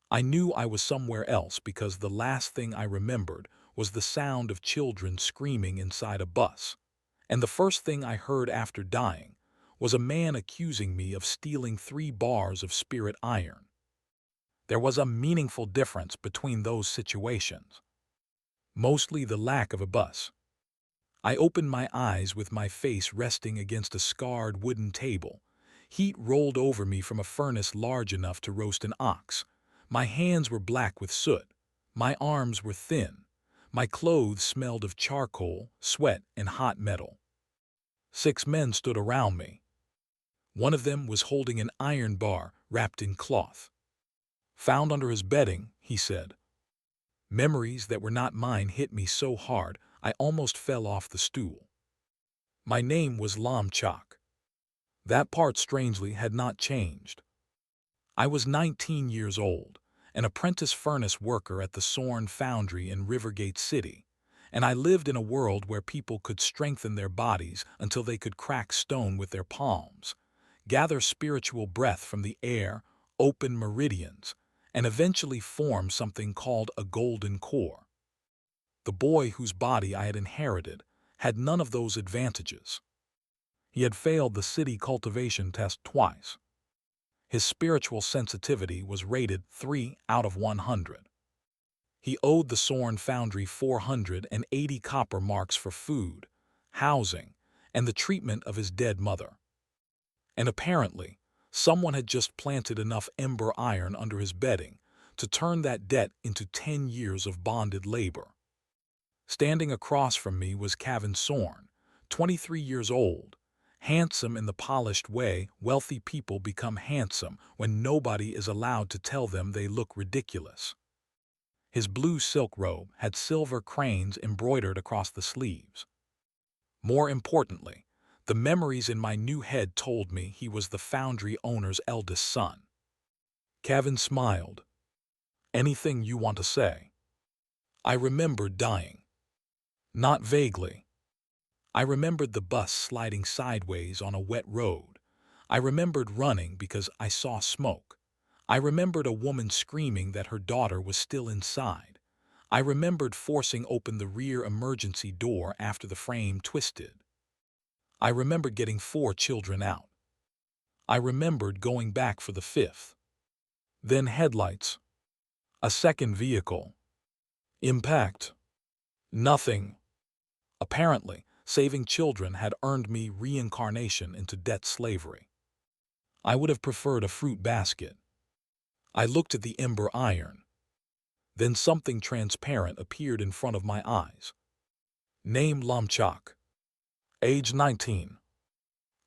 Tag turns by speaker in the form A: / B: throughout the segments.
A: I knew I was somewhere else because the last thing I remembered was the sound of children screaming inside a bus, and the first thing I heard after dying was a man accusing me of stealing 3 bars of spirit iron. There was a meaningful difference between those situations, mostly the lack of a bus. I opened my eyes with my face resting against a scarred wooden table. Heat rolled over me from a furnace large enough to roast an ox. My hands were black with soot. My arms were thin. My clothes smelled of charcoal, sweat, and hot metal. 6 men stood around me. One of them was holding an iron bar wrapped in cloth. "Found under his bedding," he said. Memories that were not mine hit me so hard I almost fell off the stool. My name was Lom Chok. That part, strangely, had not changed. I was 19 years old, an apprentice furnace worker at the foundry in Rivergate City, and I lived in a world where people could strengthen their bodies until they could crack stone with their palms, gather spiritual breath from the air, open meridians, and eventually form something called a golden core. The boy whose body I had inherited had none of those advantages. He had failed the city cultivation test twice. His spiritual sensitivity was rated 3 out of 100. He owed the foundry 480 copper marks for food, housing, and the treatment of his dead mother. And apparently, someone had just planted enough ember iron under his bedding to turn that debt into 10 years of bonded labor. Standing across from me was Kevin Sorn, 23 years old, handsome in the polished way wealthy people become handsome when nobody is allowed to tell them they look ridiculous. His blue silk robe had silver cranes embroidered across the sleeves. More importantly, the memories in my new head told me he was the foundry owner's eldest son. Kevin smiled. "Anything you want to say?" I remembered dying. Not vaguely. I remembered the bus sliding sideways on a wet road. I remembered running because I saw smoke. I remembered a woman screaming that her daughter was still inside. I remembered forcing open the rear emergency door after the frame twisted. I remembered getting 4 children out. I remembered going back for the 5th. Then headlights. A second vehicle. Impact. Nothing. Apparently, saving children had earned me reincarnation into debt slavery. I would have preferred a fruit basket. I looked at the ember iron. Then something transparent appeared in front of my eyes. Name Lom Chok. Age 19.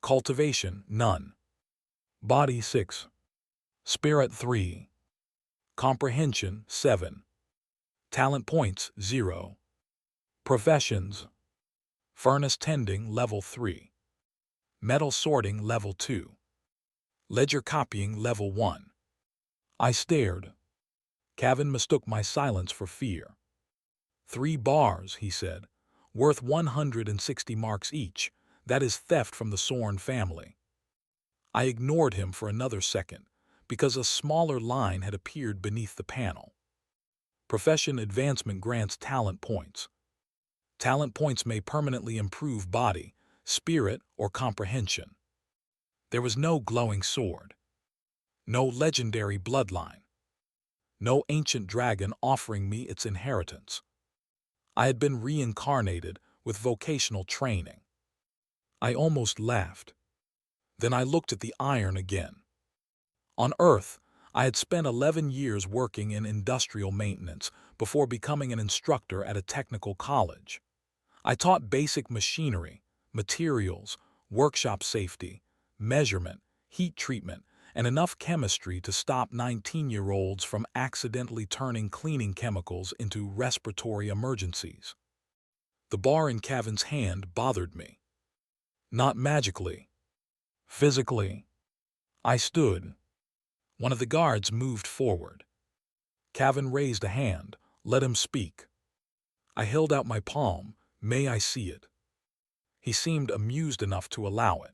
A: Cultivation none. Body 6. Spirit 3. Comprehension 7. Talent points 0. Professions: furnace tending level 3. Metal sorting level 2. Ledger copying level 1. I stared. Kevin mistook my silence for fear. 3 bars, he said, worth 160 marks each. That is theft from the Sorn family. I ignored him for another second because a smaller line had appeared beneath the panel. Profession advancement grants talent points. Talent points may permanently improve body, spirit, or comprehension. There was no glowing sword. No legendary bloodline. No ancient dragon offering me its inheritance. I had been reincarnated with vocational training. I almost laughed. Then I looked at the iron again. On Earth, I had spent 11 years working in industrial maintenance before becoming an instructor at a technical college. I taught basic machinery, materials, workshop safety, measurement, heat treatment, and enough chemistry to stop 19-year-olds from accidentally turning cleaning chemicals into respiratory emergencies. The bar in Kevin's hand bothered me. Not magically. Physically. I stood. One of the guards moved forward. Kevin raised a hand. Let him speak. I held out my palm. May I see it? He seemed amused enough to allow it.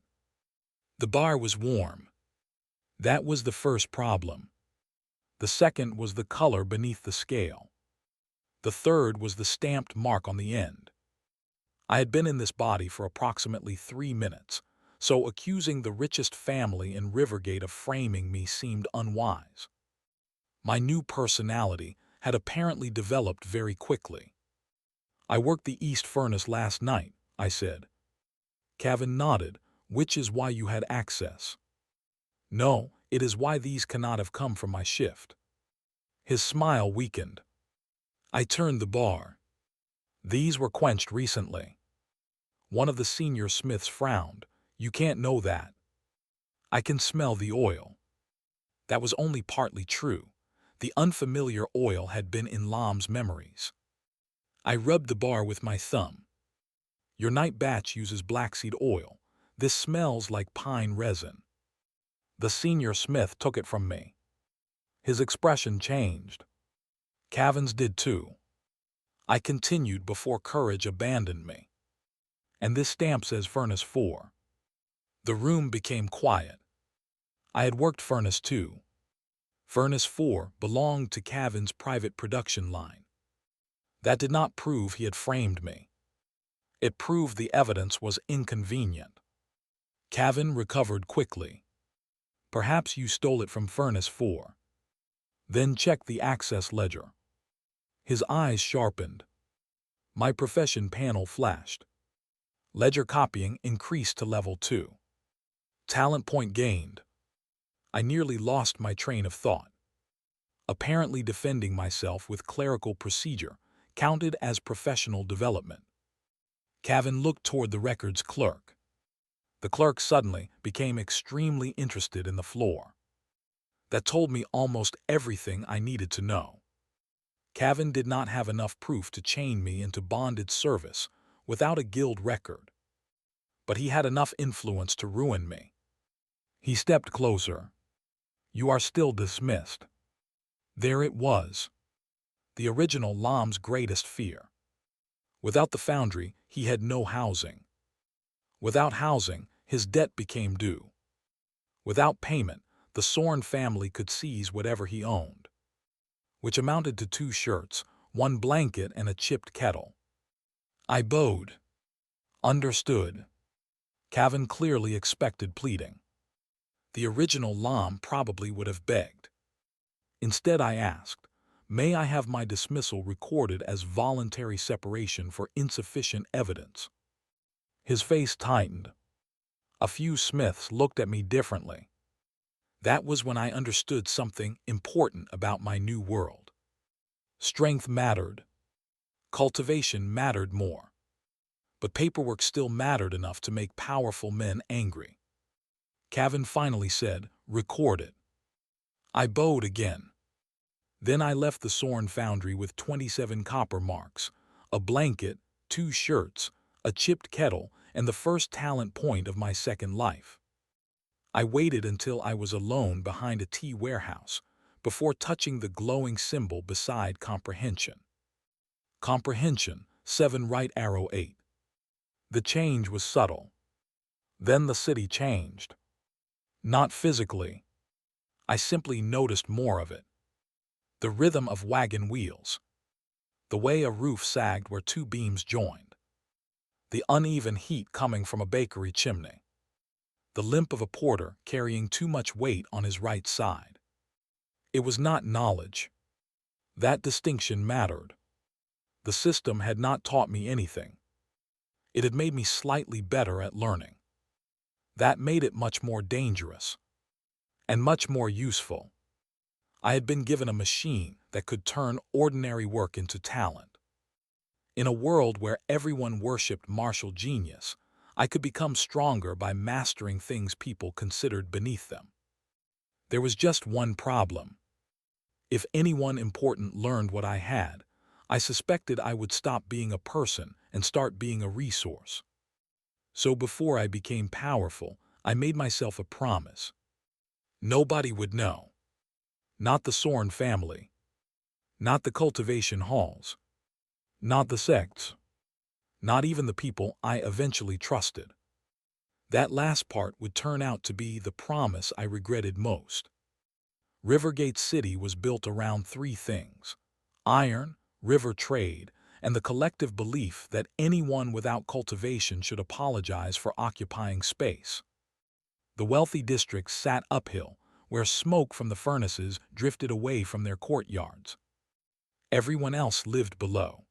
A: The bar was warm. That was the first problem. The second was the color beneath the scale. The third was the stamped mark on the end. I had been in this body for approximately 3 minutes, so accusing the richest family in Rivergate of framing me seemed unwise. My new personality had apparently developed very quickly. "I worked the east furnace last night," I said. Cavan nodded, "which is why you had access." "No, it is why these cannot have come from my shift." His smile weakened. I turned the bar. "These were quenched recently." One of the senior smiths frowned. "You can't know that." "I can smell the oil." That was only partly true. The unfamiliar oil had been in Lom's memories. I rubbed the bar with my thumb. "Your night batch uses blackseed oil. This smells like pine resin." The senior smith took it from me. His expression changed. Cavan's did too. I continued before courage abandoned me. "And this stamp says Furnace 4. The room became quiet. I had worked Furnace 2. Furnace 4 belonged to Cavan's private production line. That did not prove he had framed me. It proved the evidence was inconvenient. Cavan recovered quickly. "Perhaps you stole it from Furnace 4. Then check the access ledger." His eyes sharpened. My profession panel flashed. Ledger copying increased to level 2. Talent point gained. I nearly lost my train of thought. Apparently defending myself with clerical procedure counted as professional development. Cavan looked toward the records clerk. The clerk suddenly became extremely interested in the floor. That told me almost everything I needed to know. Cavan did not have enough proof to chain me into bonded service without a guild record. But he had enough influence to ruin me. He stepped closer. "You are still dismissed." There it was. The original Lom's greatest fear. Without the foundry, he had no housing. Without housing, his debt became due. Without payment, the Sorn family could seize whatever he owned, which amounted to 2 shirts, 1 blanket, and a chipped kettle. I bowed. Understood. Cavan clearly expected pleading. The original Lom probably would have begged. Instead, I asked, "May I have my dismissal recorded as voluntary separation for insufficient evidence?" His face tightened. A few smiths looked at me differently. That was when I understood something important about my new world. Strength mattered. Cultivation mattered more. But paperwork still mattered enough to make powerful men angry. Cavan finally said, "Record it." I bowed again. Then I left the Sorn foundry with 27 copper marks, a blanket, 2 shirts, a chipped kettle, and the first talent point of my second life. I waited until I was alone behind a tea warehouse before touching the glowing symbol beside comprehension. Comprehension, 7 right arrow 8. The change was subtle. Then the city changed. Not physically. I simply noticed more of it. The rhythm of wagon wheels. The way a roof sagged where 2 beams joined. The uneven heat coming from a bakery chimney. The limp of a porter carrying too much weight on his right side. It was not knowledge. That distinction mattered. The system had not taught me anything. It had made me slightly better at learning. That made it much more dangerous. And much more useful. I had been given a machine that could turn ordinary work into talent. In a world where everyone worshipped martial genius, I could become stronger by mastering things people considered beneath them. There was just one problem. If anyone important learned what I had, I suspected I would stop being a person and start being a resource. So before I became powerful, I made myself a promise. Nobody would know. Not the Sorn family. Not the cultivation halls. Not the sects. Not even the people I eventually trusted. That last part would turn out to be the promise I regretted most. Rivergate City was built around three things: iron, river trade, and the collective belief that anyone without cultivation should apologize for occupying space. The wealthy districts sat uphill, where smoke from the furnaces drifted away from their courtyards. Everyone else lived below.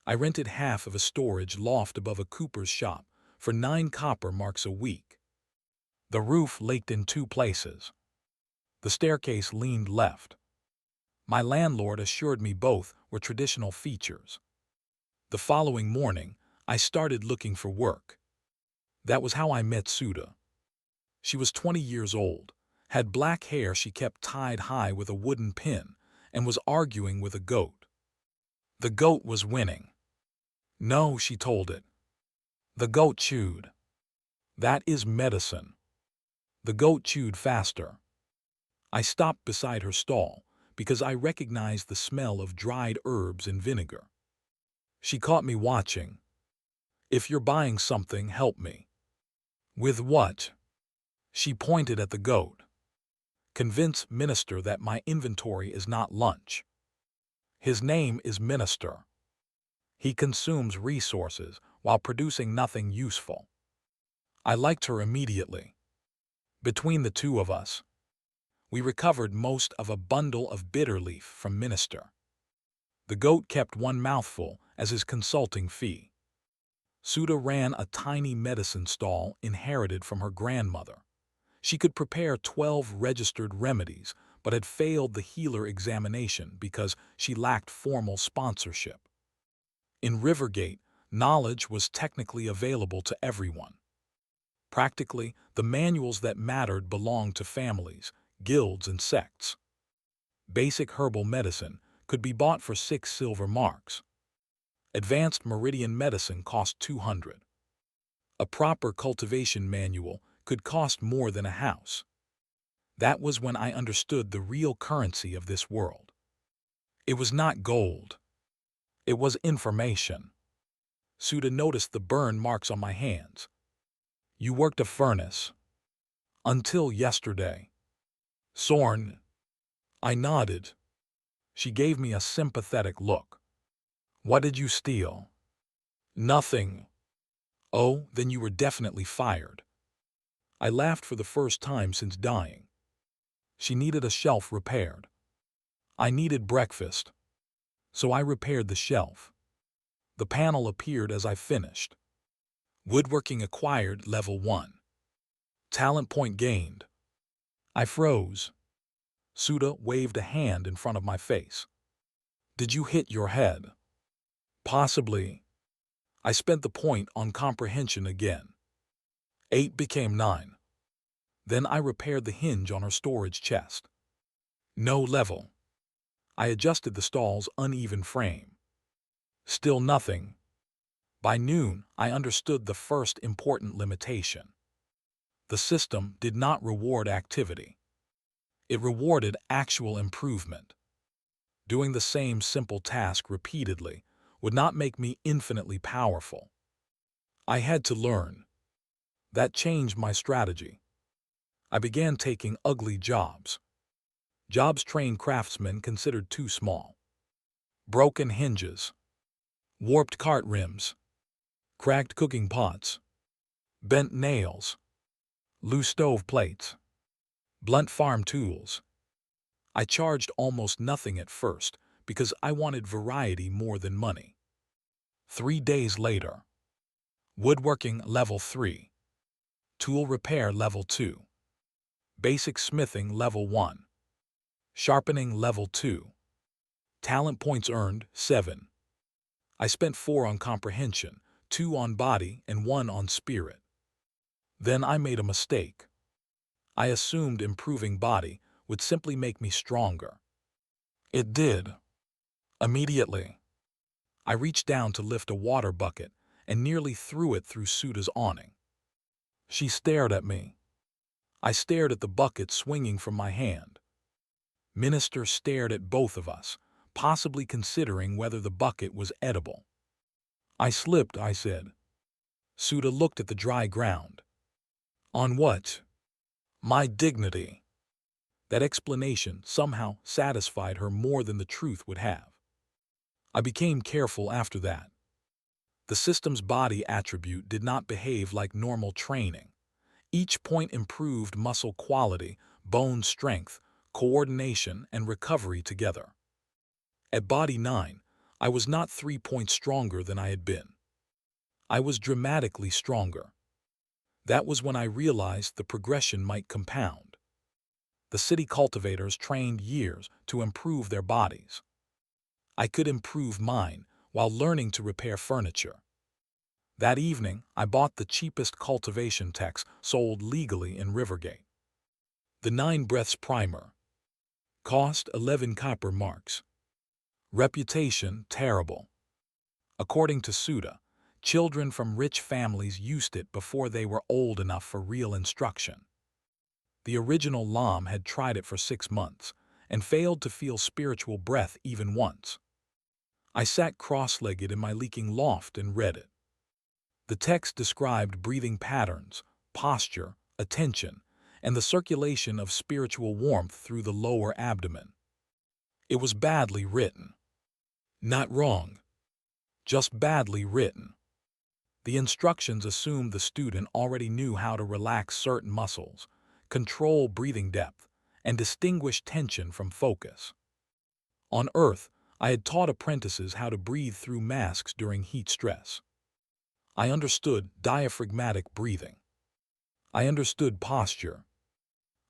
A: I rented half of a storage loft above a cooper's shop for 9 copper marks a week. The roof leaked in 2 places. The staircase leaned left. My landlord assured me both were traditional features. The following morning, I started looking for work. That was how I met Suda. She was 20 years old, had black hair she kept tied high with a wooden pin, and was arguing with a goat. The goat was winning. No, she told it. The goat chewed. That is medicine. The goat chewed faster. I stopped beside her stall because I recognized the smell of dried herbs and vinegar. She caught me watching. If you're buying something, help me. With what? She pointed at the goat. Convince Minister that my inventory is not lunch. His name is Minister. He consumes resources while producing nothing useful. I liked her immediately. Between the two of us, we recovered most of a bundle of bitter leaf from Minister. The goat kept 1 mouthful as his consulting fee. Suda ran a tiny medicine stall inherited from her grandmother. She could prepare 12 registered remedies, but had failed the healer examination because she lacked formal sponsorship. In Rivergate, knowledge was technically available to everyone. Practically, the manuals that mattered belonged to families, guilds, and sects. Basic herbal medicine could be bought for 6 silver marks. Advanced meridian medicine cost 200. A proper cultivation manual could cost more than a house. That was when I understood the real currency of this world. It was not gold. It was information. Suda noticed the burn marks on my hands. You worked a furnace. Until yesterday. Sorn. I nodded. She gave me a sympathetic look. What did you steal? Nothing. Oh, then you were definitely fired. I laughed for the first time since dying. She needed a shelf repaired. I needed breakfast. So I repaired the shelf. The panel appeared as I finished. Woodworking acquired level 1. Talent point gained. I froze. Suda waved a hand in front of my face. Did you hit your head? Possibly. I spent the point on comprehension again. 8 became 9. Then I repaired the hinge on her storage chest. No level. I adjusted the stall's uneven frame. Still nothing. By noon, I understood the first important limitation. The system did not reward activity. It rewarded actual improvement. Doing the same simple task repeatedly would not make me infinitely powerful. I had to learn. That changed my strategy. I began taking ugly jobs. Jobs trained craftsmen considered too small. Broken hinges. Warped cart rims. Cracked cooking pots. Bent nails. Loose stove plates. Blunt farm tools. I charged almost nothing at first because I wanted variety more than money. 3 days later. Woodworking level 3. Tool repair level 2. Basic smithing level 1. Sharpening level 2. Talent points earned 7. I spent 4 on comprehension, 2 on body, and 1 on spirit. Then I made a mistake. I assumed improving body would simply make me stronger. It did. Immediately. I reached down to lift a water bucket and nearly threw it through Suda's awning. She stared at me. I stared at the bucket swinging from my hand. Minister stared at both of us, possibly considering whether the bucket was edible. I slipped, I said. Suda looked at the dry ground. On what? My dignity. That explanation somehow satisfied her more than the truth would have. I became careful after that. The system's body attribute did not behave like normal training. Each point improved muscle quality, bone strength, coordination, and recovery together. At Body 9, I was not 3 points stronger than I had been. I was dramatically stronger. That was when I realized the progression might compound. The city cultivators trained years to improve their bodies. I could improve mine while learning to repair furniture. That evening, I bought the cheapest cultivation text sold legally in Rivergate. The 9 Breaths Primer. Cost 11 copper marks. Reputation terrible. According to Suda, children from rich families used it before they were old enough for real instruction. The original Lom had tried it for 6 months and failed to feel spiritual breath even once. I sat cross-legged in my leaking loft and read it. The text described breathing patterns, posture, attention, and the circulation of spiritual warmth through the lower abdomen. It was badly written. Not wrong, just badly written. The instructions assumed the student already knew how to relax certain muscles, control breathing depth, and distinguish tension from focus. On Earth, I had taught apprentices how to breathe through masks during heat stress. I understood diaphragmatic breathing. I understood posture.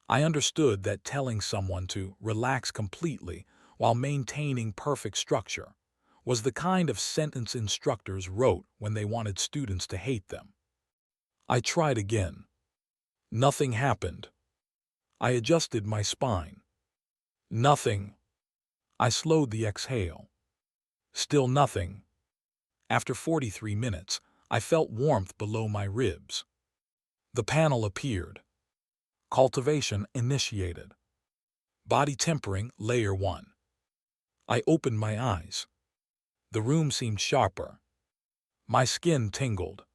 A: I understood that telling someone to relax completely while maintaining perfect structure was the kind of sentence instructors wrote when they wanted students to hate them. I tried again. Nothing happened. I adjusted my spine. Nothing. I slowed the exhale. Still nothing. After 43 minutes, I felt warmth below my ribs. The panel appeared. Cultivation initiated. Body tempering, layer 1. I opened my eyes. The room seemed sharper. My skin tingled.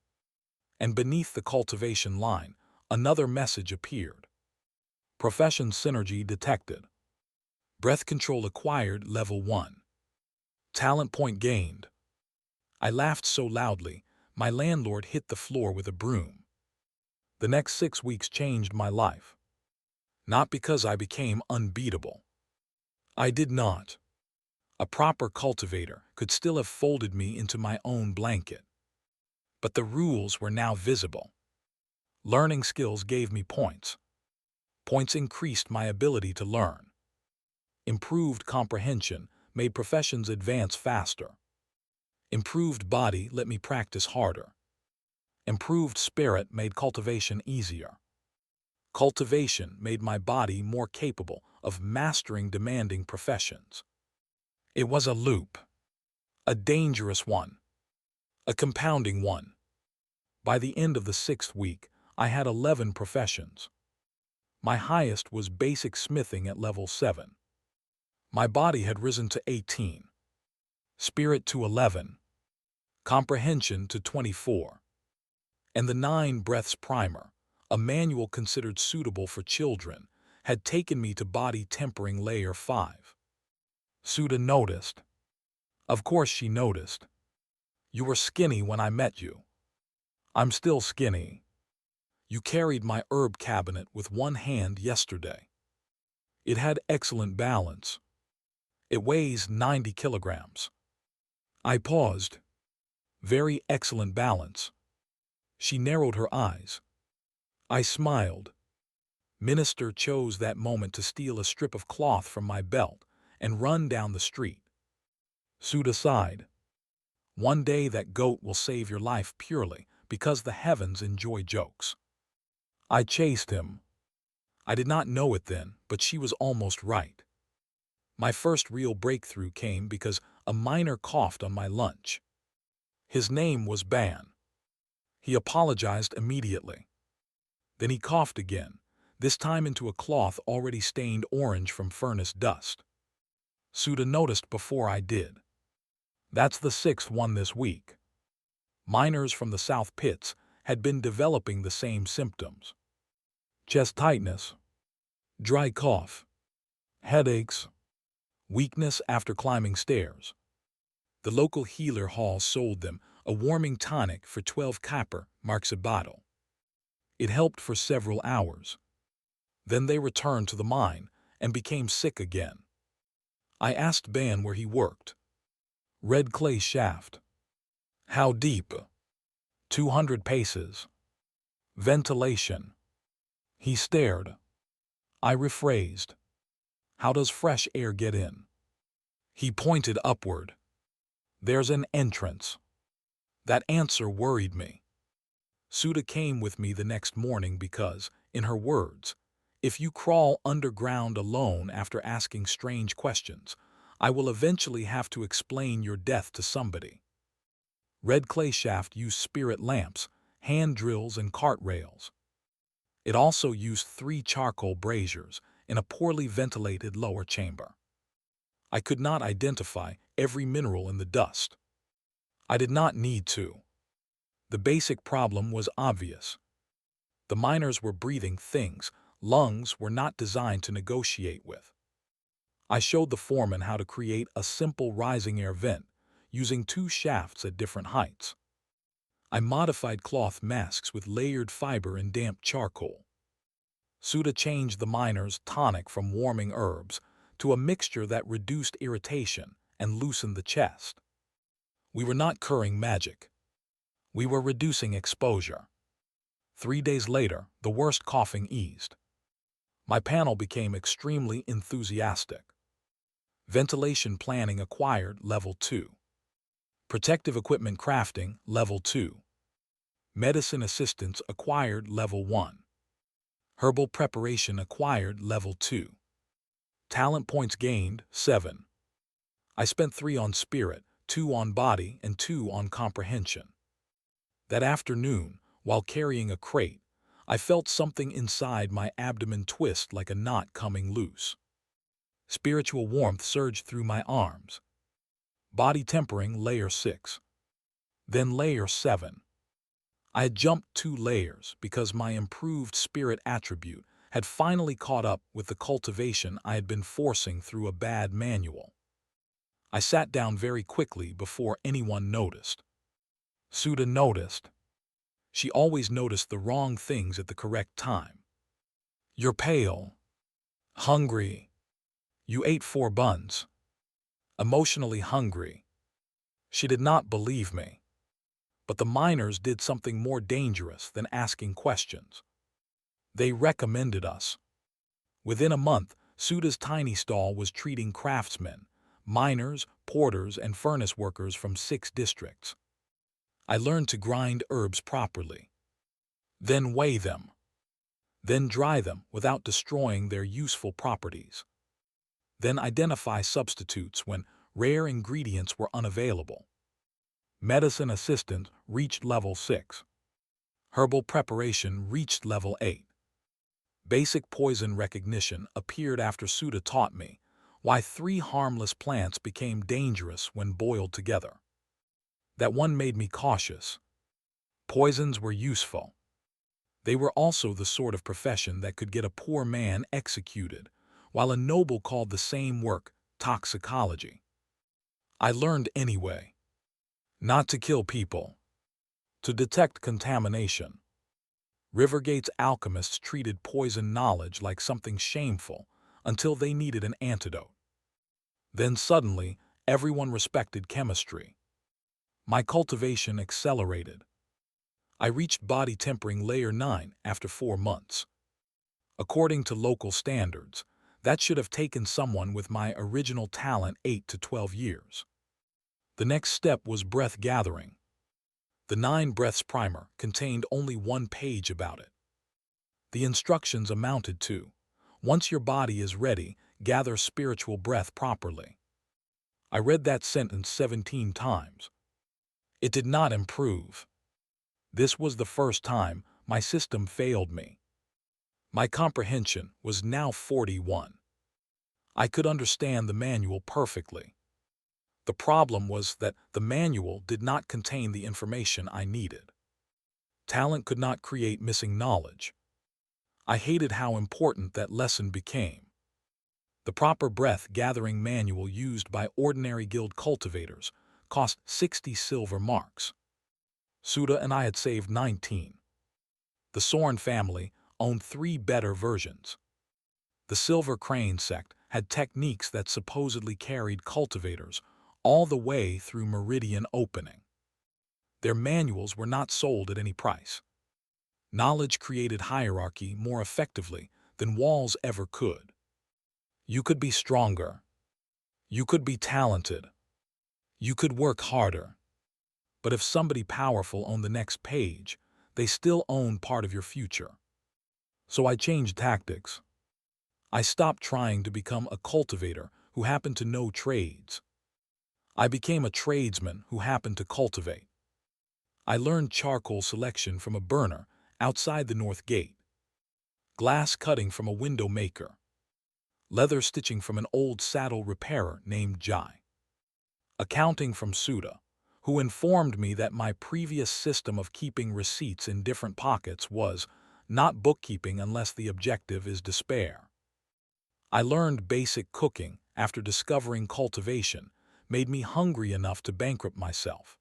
A: And beneath the cultivation line, another message appeared. Profession synergy detected. Breath control acquired, level 1. Talent point gained. I laughed so loudly, my landlord hit the floor with a broom. The next 6 weeks changed my life. Not because I became unbeatable. I did not. A proper cultivator could still have folded me into my own blanket. But the rules were now visible. Learning skills gave me points. Points increased my ability to learn. Improved comprehension made professions advance faster. Improved body let me practice harder. Improved spirit made cultivation easier. Cultivation made my body more capable of mastering demanding professions. It was a loop. A dangerous one. A compounding one. By the end of the 6th week, I had 11 professions. My highest was basic smithing at level 7. My body had risen to 18. Spirit to 11. Comprehension to 24. And the 9 Breaths Primer, a manual considered suitable for children, had taken me to body tempering layer 5. Suda noticed. Of course she noticed. You were skinny when I met you. I'm still skinny. You carried my herb cabinet with one hand yesterday. It had excellent balance. It weighs 90 kilograms. I paused. Very excellent balance. She narrowed her eyes. I smiled. Minister chose that moment to steal a strip of cloth from my belt and run down the street. Suda sighed. One day that goat will save your life purely because the heavens enjoy jokes. I chased him. I did not know it then, but she was almost right. My first real breakthrough came because a miner coughed on my lunch. His name was Ban. He apologized immediately. Then he coughed again, this time into a cloth already stained orange from furnace dust. Suda noticed before I did. That's the 6th one this week. Miners from the South Pits had been developing the same symptoms. Chest tightness, dry cough, headaches, weakness after climbing stairs. The local healer hall sold them a warming tonic for 12 copper marks a bottle. It helped for several hours. Then they returned to the mine and became sick again. I asked Ben where he worked. Red clay shaft. How deep? 200 paces. Ventilation. He stared. I rephrased. How does fresh air get in? He pointed upward. There's an entrance. That answer worried me. Suda came with me the next morning because, in her words, if you crawl underground alone after asking strange questions, I will eventually have to explain your death to somebody. Red clay shaft used spirit lamps, hand drills, and cart rails. It also used 3 charcoal braziers in a poorly ventilated lower chamber. I could not identify every mineral in the dust. I did not need to. The basic problem was obvious. The miners were breathing things lungs were not designed to negotiate with. I showed the foreman how to create a simple rising air vent using 2 shafts at different heights. I modified cloth masks with layered fiber and damp charcoal. Suda changed the miner's tonic from warming herbs to a mixture that reduced irritation and loosened the chest. We were not curing magic. We were reducing exposure. 3 days later, the worst coughing eased. My panel became extremely enthusiastic. Ventilation planning acquired Level 2. Protective equipment crafting Level 2. Medicine assistance acquired Level 1. Herbal preparation acquired Level 2. Talent points gained 7. I spent 3 on spirit, 2 on body, and 2 on comprehension. That afternoon, while carrying a crate, I felt something inside my abdomen twist like a knot coming loose. Spiritual warmth surged through my arms. Body tempering layer 6. Then layer 7. I had jumped 2 layers because my improved spirit attribute had finally caught up with the cultivation I had been forcing through a bad manual. I sat down very quickly before anyone noticed. Suda noticed. She always noticed the wrong things at the correct time. You're pale. Hungry. You ate 4 buns. Emotionally hungry. She did not believe me. But the miners did something more dangerous than asking questions. They recommended us. Within a month, Suda's tiny stall was treating craftsmen, miners, porters, and furnace workers from 6 districts. I learned to grind herbs properly. Then weigh them. Then dry them without destroying their useful properties. Then identify substitutes when rare ingredients were unavailable. Medicine assistant reached Level 6. Herbal preparation reached Level 8. Basic poison recognition appeared after Suda taught me why 3 harmless plants became dangerous when boiled together. That one made me cautious. Poisons were useful. They were also the sort of profession that could get a poor man executed, while a noble called the same work toxicology. I learned anyway. Not to kill people. To detect contamination. Rivergate's alchemists treated poison knowledge like something shameful until they needed an antidote. Then suddenly, everyone respected chemistry. My cultivation accelerated. I reached body tempering layer 9 after 4 months. According to local standards, that should have taken someone with my original talent 8 to 12 years. The next step was breath gathering. The 9 breaths primer contained only 1 page about it. The instructions amounted to, once your body is ready, gather spiritual breath properly. I read that sentence 17 times. It did not improve. This was the first time my system failed me. My comprehension was now 41. I could understand the manual perfectly. The problem was that the manual did not contain the information I needed. Talent could not create missing knowledge. I hated how important that lesson became. The proper breath-gathering manual used by ordinary guild cultivators cost 60 silver marks. Suda and I had saved 19. The Sorn family owned 3 better versions. The Silver Crane sect had techniques that supposedly carried cultivators all the way through meridian opening. Their manuals were not sold at any price. Knowledge created hierarchy more effectively than walls ever could. You could be stronger. You could be talented. You could work harder. But if somebody powerful owned the next page, they still owned part of your future. So I changed tactics. I stopped trying to become a cultivator who happened to know trades. I became a tradesman who happened to cultivate. I learned charcoal selection from a burner outside the north gate, glass cutting from a window maker, leather stitching from an old saddle repairer named Jai, accounting from Suda, who informed me that my previous system of keeping receipts in different pockets was not bookkeeping unless the objective is despair. I learned basic cooking after discovering cultivation made me hungry enough to bankrupt myself.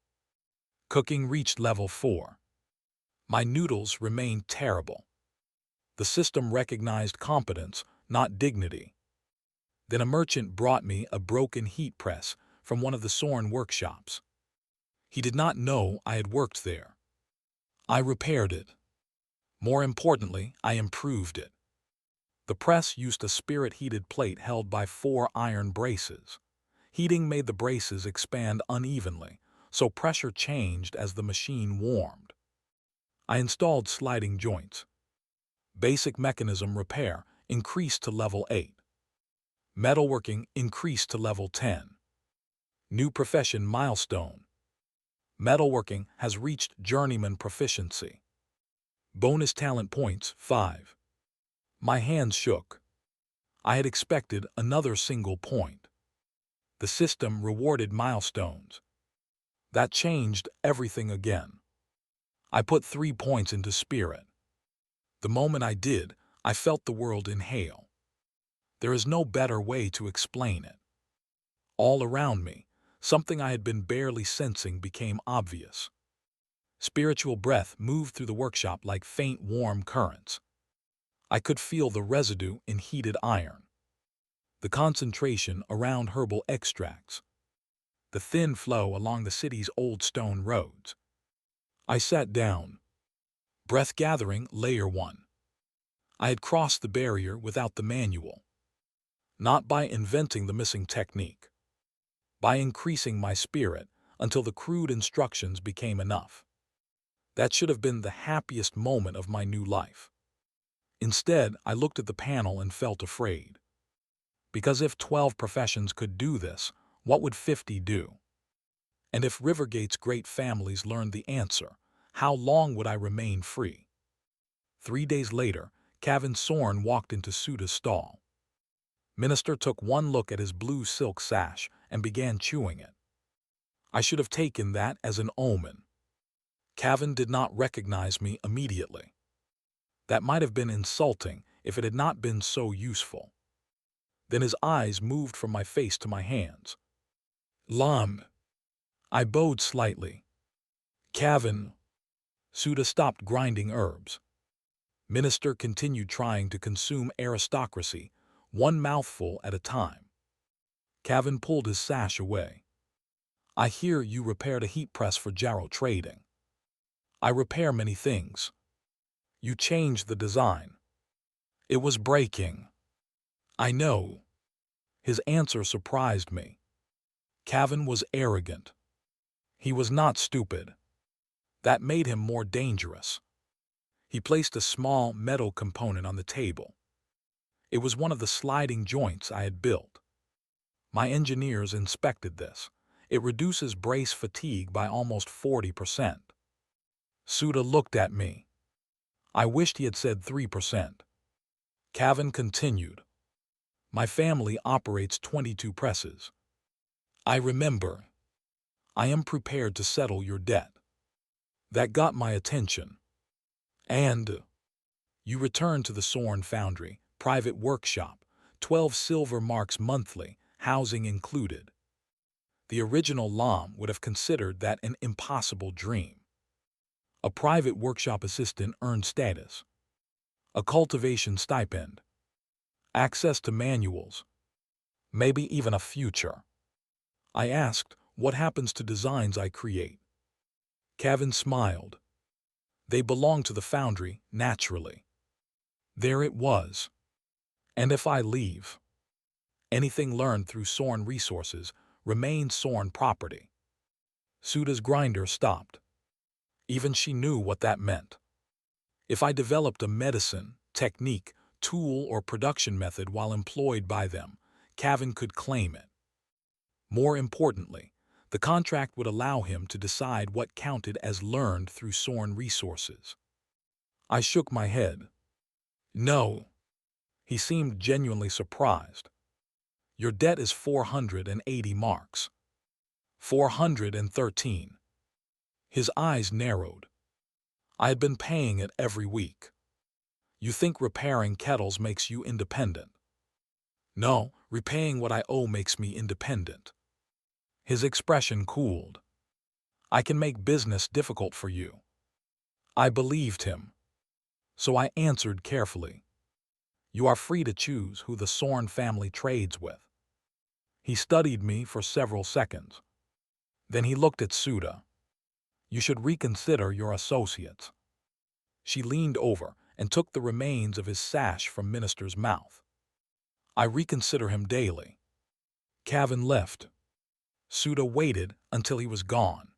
A: Cooking reached level 4. My noodles remained terrible. The system recognized competence, not dignity. Then a merchant brought me a broken heat press from one of the Sorn workshops. He did not know I had worked there. I repaired it. More importantly, I improved it. The press used a spirit-heated plate held by 4 iron braces. Heating made the braces expand unevenly, so pressure changed as the machine warmed. I installed sliding joints. Basic mechanism repair increased to level 8. Metalworking increased to level 10. New profession milestone. Metalworking has reached journeyman proficiency. Bonus talent points 5. My hands shook. I had expected another single point. The system rewarded milestones. That changed everything again. I put 3 points into spirit. The moment I did, I felt the world inhale. There is no better way to explain it. All around me, something I had been barely sensing became obvious. Spiritual breath moved through the workshop like faint warm currents. I could feel the residue in heated iron, the concentration around herbal extracts, the thin flow along the city's old stone roads. I sat down. Breath gathering, layer 1. I had crossed the barrier without the manual. Not by inventing the missing technique. By increasing my spirit until the crude instructions became enough. That should have been the happiest moment of my new life. Instead, I looked at the panel and felt afraid. Because if 12 professions could do this, what would 50 do? And if Rivergate's great families learned the answer, how long would I remain free? 3 days later, Kavin Sorn walked into Suda's stall. Minister took one look at his blue silk sash and began chewing it. I should have taken that as an omen. Kavin did not recognize me immediately. That might have been insulting if it had not been so useful. Then his eyes moved from my face to my hands. Lom. I bowed slightly. Kavin. Suda stopped grinding herbs. Minister continued trying to consume aristocracy, one mouthful at a time. Kavin pulled his sash away. I hear you repaired a heat press for Jarrow Trading. I repair many things. You changed the design. It was breaking. I know. His answer surprised me. Kavin was arrogant. He was not stupid. That made him more dangerous. He placed a small metal component on the table. It was one of the sliding joints I had built. My engineers inspected this. It reduces brace fatigue by almost 40%. Suda looked at me. I wished he had said 3%. Kavin continued. My family operates 22 presses. I remember. I am prepared to settle your debt. That got my attention. And you returned to the Sorn foundry, private workshop, 12 silver marks monthly, housing included. The original Lom would have considered that an impossible dream. A private workshop assistant earned status, a cultivation stipend, access to manuals, maybe even a future. I asked, what happens to designs I create? Kevin smiled. They belong to the foundry, naturally. There it was. And if I leave, anything learned through Sorn resources remains Sorn property. Suda's grinder stopped. Even she knew what that meant. If I developed a medicine, technique, tool, or production method while employed by them, Kevin could claim it. More importantly, the contract would allow him to decide what counted as learned through Sorn resources. I shook my head. No. He seemed genuinely surprised. Your debt is 480 marks. 413. His eyes narrowed. I had been paying it every week. You think repairing kettles makes you independent? No, repaying what I owe makes me independent. His expression cooled. I can make business difficult for you. I believed him. So I answered carefully. You are free to choose who the Sorn family trades with. He studied me for several seconds. Then he looked at Suda. You should reconsider your associates. She leaned over and took the remains of his sash from Minister's mouth. I reconsider him daily. Kevin left. Suda waited until he was gone.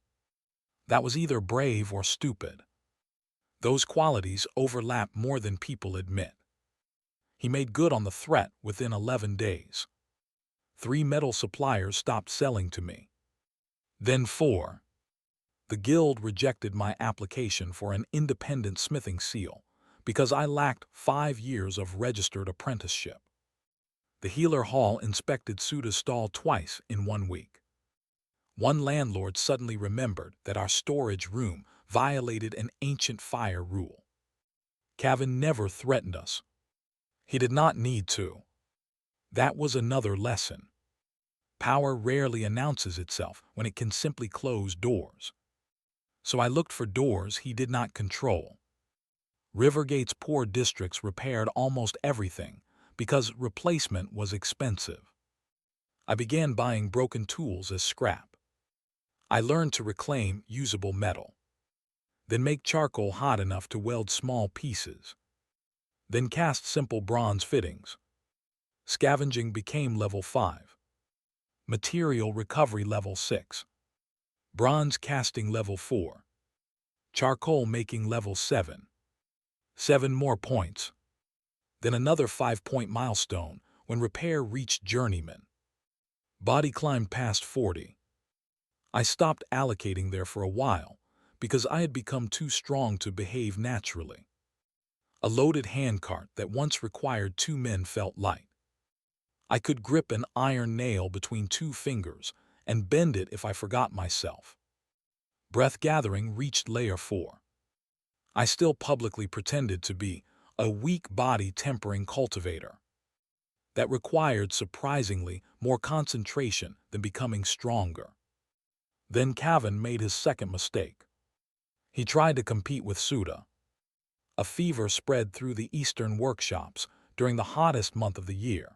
A: That was either brave or stupid. Those qualities overlap more than people admit. He made good on the threat within 11 days. 3 metal suppliers stopped selling to me. Then 4. The guild rejected my application for an independent smithing seal because I lacked 5 years of registered apprenticeship. The healer hall inspected Suda's stall twice in 1 week. One landlord suddenly remembered that our storage room violated an ancient fire rule. Kevin never threatened us. He did not need to. That was another lesson. Power rarely announces itself when it can simply close doors. So I looked for doors he did not control. Rivergate's poor districts repaired almost everything because replacement was expensive. I began buying broken tools as scrap. I learned to reclaim usable metal. Then make charcoal hot enough to weld small pieces. Then cast simple bronze fittings. Scavenging became level 5. Material recovery level 6. Bronze casting level 4. Charcoal making level 7. 7 more points. Then another 5-point milestone when repair reached journeyman. Body climbed past 40. I stopped allocating there for a while because I had become too strong to behave naturally. A loaded handcart that once required 2 men felt light. I could grip an iron nail between 2 fingers and bend it if I forgot myself. Breath gathering reached layer 4. I still publicly pretended to be a weak body tempering cultivator. That required surprisingly more concentration than becoming stronger. Then Kevin made his second mistake. He tried to compete with Suda. A fever spread through the eastern workshops during the hottest month of the year.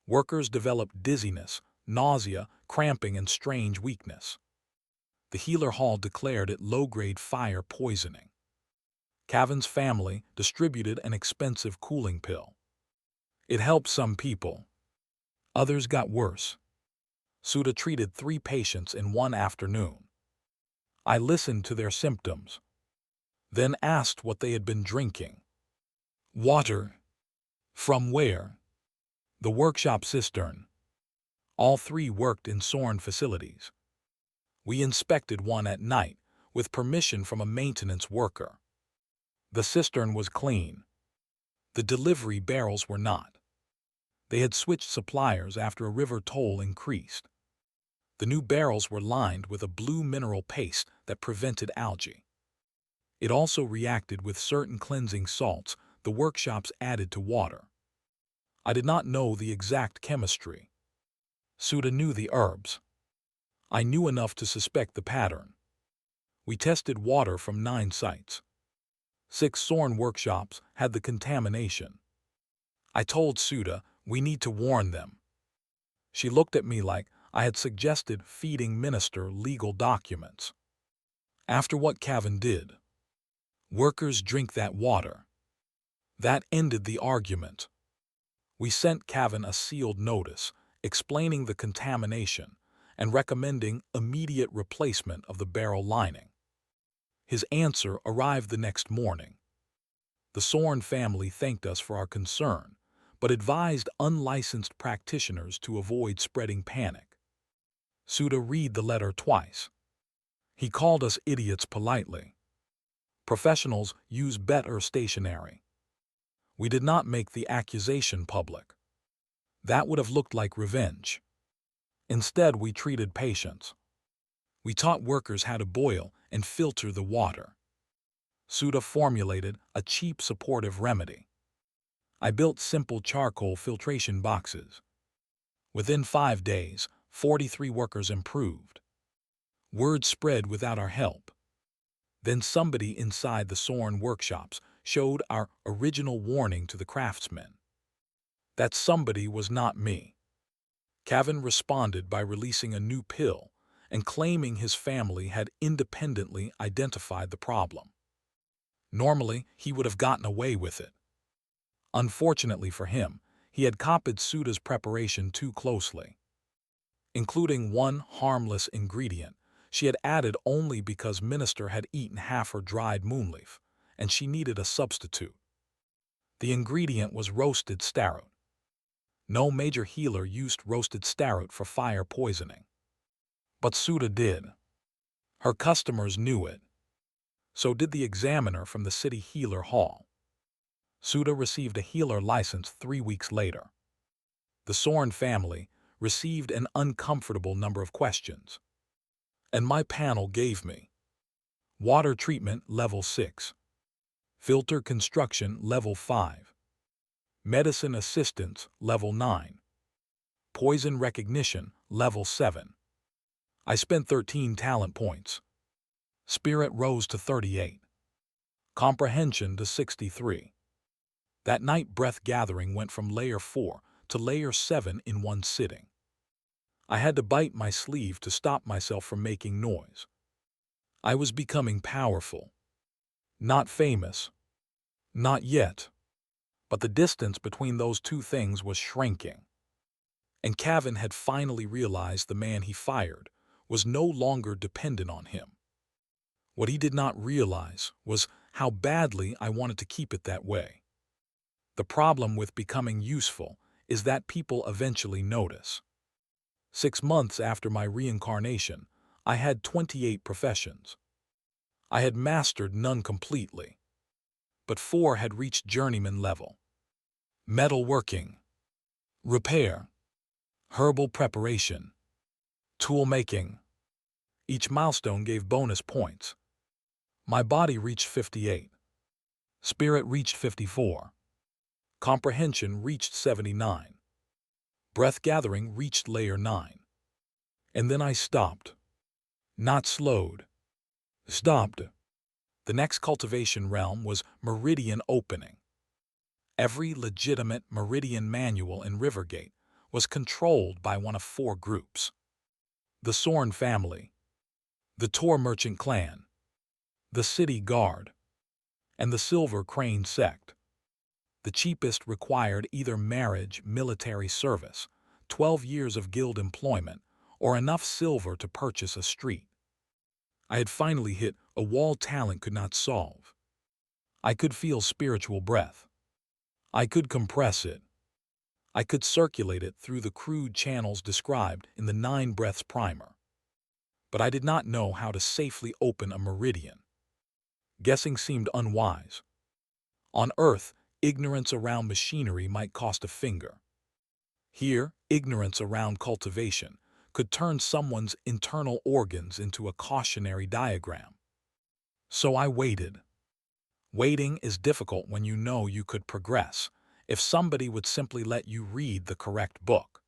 A: Workers developed dizziness, nausea, cramping, and strange weakness. The healer hall declared it low-grade fire poisoning. Kevin's family distributed an expensive cooling pill. It helped some people. Others got worse. Suda treated 3 patients in 1 afternoon. I listened to their symptoms, then asked what they had been drinking. Water. From where? The workshop cistern. All 3 worked in Sorn facilities. We inspected one at night with permission from a maintenance worker. The cistern was clean. The delivery barrels were not. They had switched suppliers after a river toll increased. The new barrels were lined with a blue mineral paste that prevented algae. It also reacted with certain cleansing salts the workshops added to water. I did not know the exact chemistry. Suda knew the herbs. I knew enough to suspect the pattern. We tested water from 9 sites. 6 Sorn workshops had the contamination. I told Suda, we need to warn them. She looked at me like I had suggested feeding minister legal documents. After what Cavan did, workers drink that water. That ended the argument. We sent Cavan a sealed notice explaining the contamination and recommending immediate replacement of the barrel lining. His answer arrived the next morning. The Sorn family thanked us for our concern, but advised unlicensed practitioners to avoid spreading panic. Suda read the letter twice. He called us idiots politely. Professionals use better stationery. We did not make the accusation public. That would have looked like revenge. Instead, we treated patients. We taught workers how to boil and filter the water. Suda formulated a cheap supportive remedy. I built simple charcoal filtration boxes. Within 5 days, 43 workers improved. Word spread without our help. Then somebody inside the Sorn workshops showed our original warning to the craftsmen. That somebody was not me. Cavan responded by releasing a new pill and claiming his family had independently identified the problem. Normally, he would have gotten away with it. Unfortunately for him, he had copied Suda's preparation too closely. Including one harmless ingredient, she had added only because Minister had eaten half her dried moonleaf, and she needed a substitute. The ingredient was roasted starot. No major healer used roasted starot for fire poisoning. But Suda did. Her customers knew it. So did the examiner from the city healer hall. Suda received a healer license 3 weeks later. The Sorn family received an uncomfortable number of questions. And my panel gave me water treatment level 6, filter construction level 5, medicine assistance level 9, poison recognition level 7. I spent 13 talent points. Spirit rose to 38. Comprehension to 63. That night breath gathering went from layer 4 to layer 7 in one sitting. I had to bite my sleeve to stop myself from making noise. I was becoming powerful. Not famous. Not yet. But the distance between those two things was shrinking. And Cavan had finally realized the man he fired was no longer dependent on him. What he did not realize was how badly I wanted to keep it that way. The problem with becoming useful is that people eventually notice. 6 months after my reincarnation, I had 28 professions. I had mastered none completely, but 4 had reached journeyman level. Metalworking, repair, herbal preparation, toolmaking. Each milestone gave bonus points. My body reached 58. Spirit reached 54. Comprehension reached 79. Breath gathering reached layer 9. And then I stopped. Not slowed. Stopped. The next cultivation realm was meridian opening. Every legitimate meridian manual in Rivergate was controlled by one of 4 groups. The Sorn family, the Tor merchant clan, the city guard, and the Silver Crane sect. The cheapest required either marriage, military service, 12 years of guild employment, or enough silver to purchase a street. I had finally hit a wall talent could not solve. I could feel spiritual breath. I could compress it. I could circulate it through the crude channels described in the 9 breaths primer. But I did not know how to safely open a meridian. Guessing seemed unwise. On Earth, ignorance around machinery might cost a finger. Here, ignorance around cultivation could turn someone's internal organs into a cautionary diagram. So I waited. Waiting is difficult when you know you could progress, if somebody would simply let you read the correct book.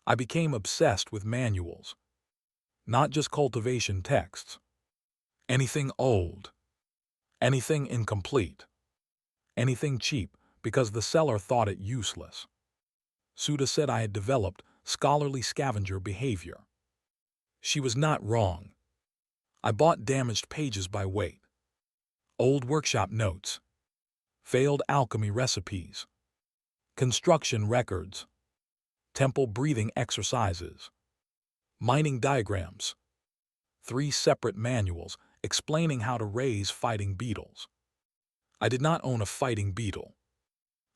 A: I became obsessed with manuals, not just cultivation texts. Anything old, anything incomplete, anything cheap because the seller thought it useless. Suda said I had developed scholarly scavenger behavior. She was not wrong. I bought damaged pages by weight, old workshop notes, failed alchemy recipes, construction records, temple breathing exercises, mining diagrams, 3 separate manuals explaining how to raise fighting beetles. I did not own a fighting beetle.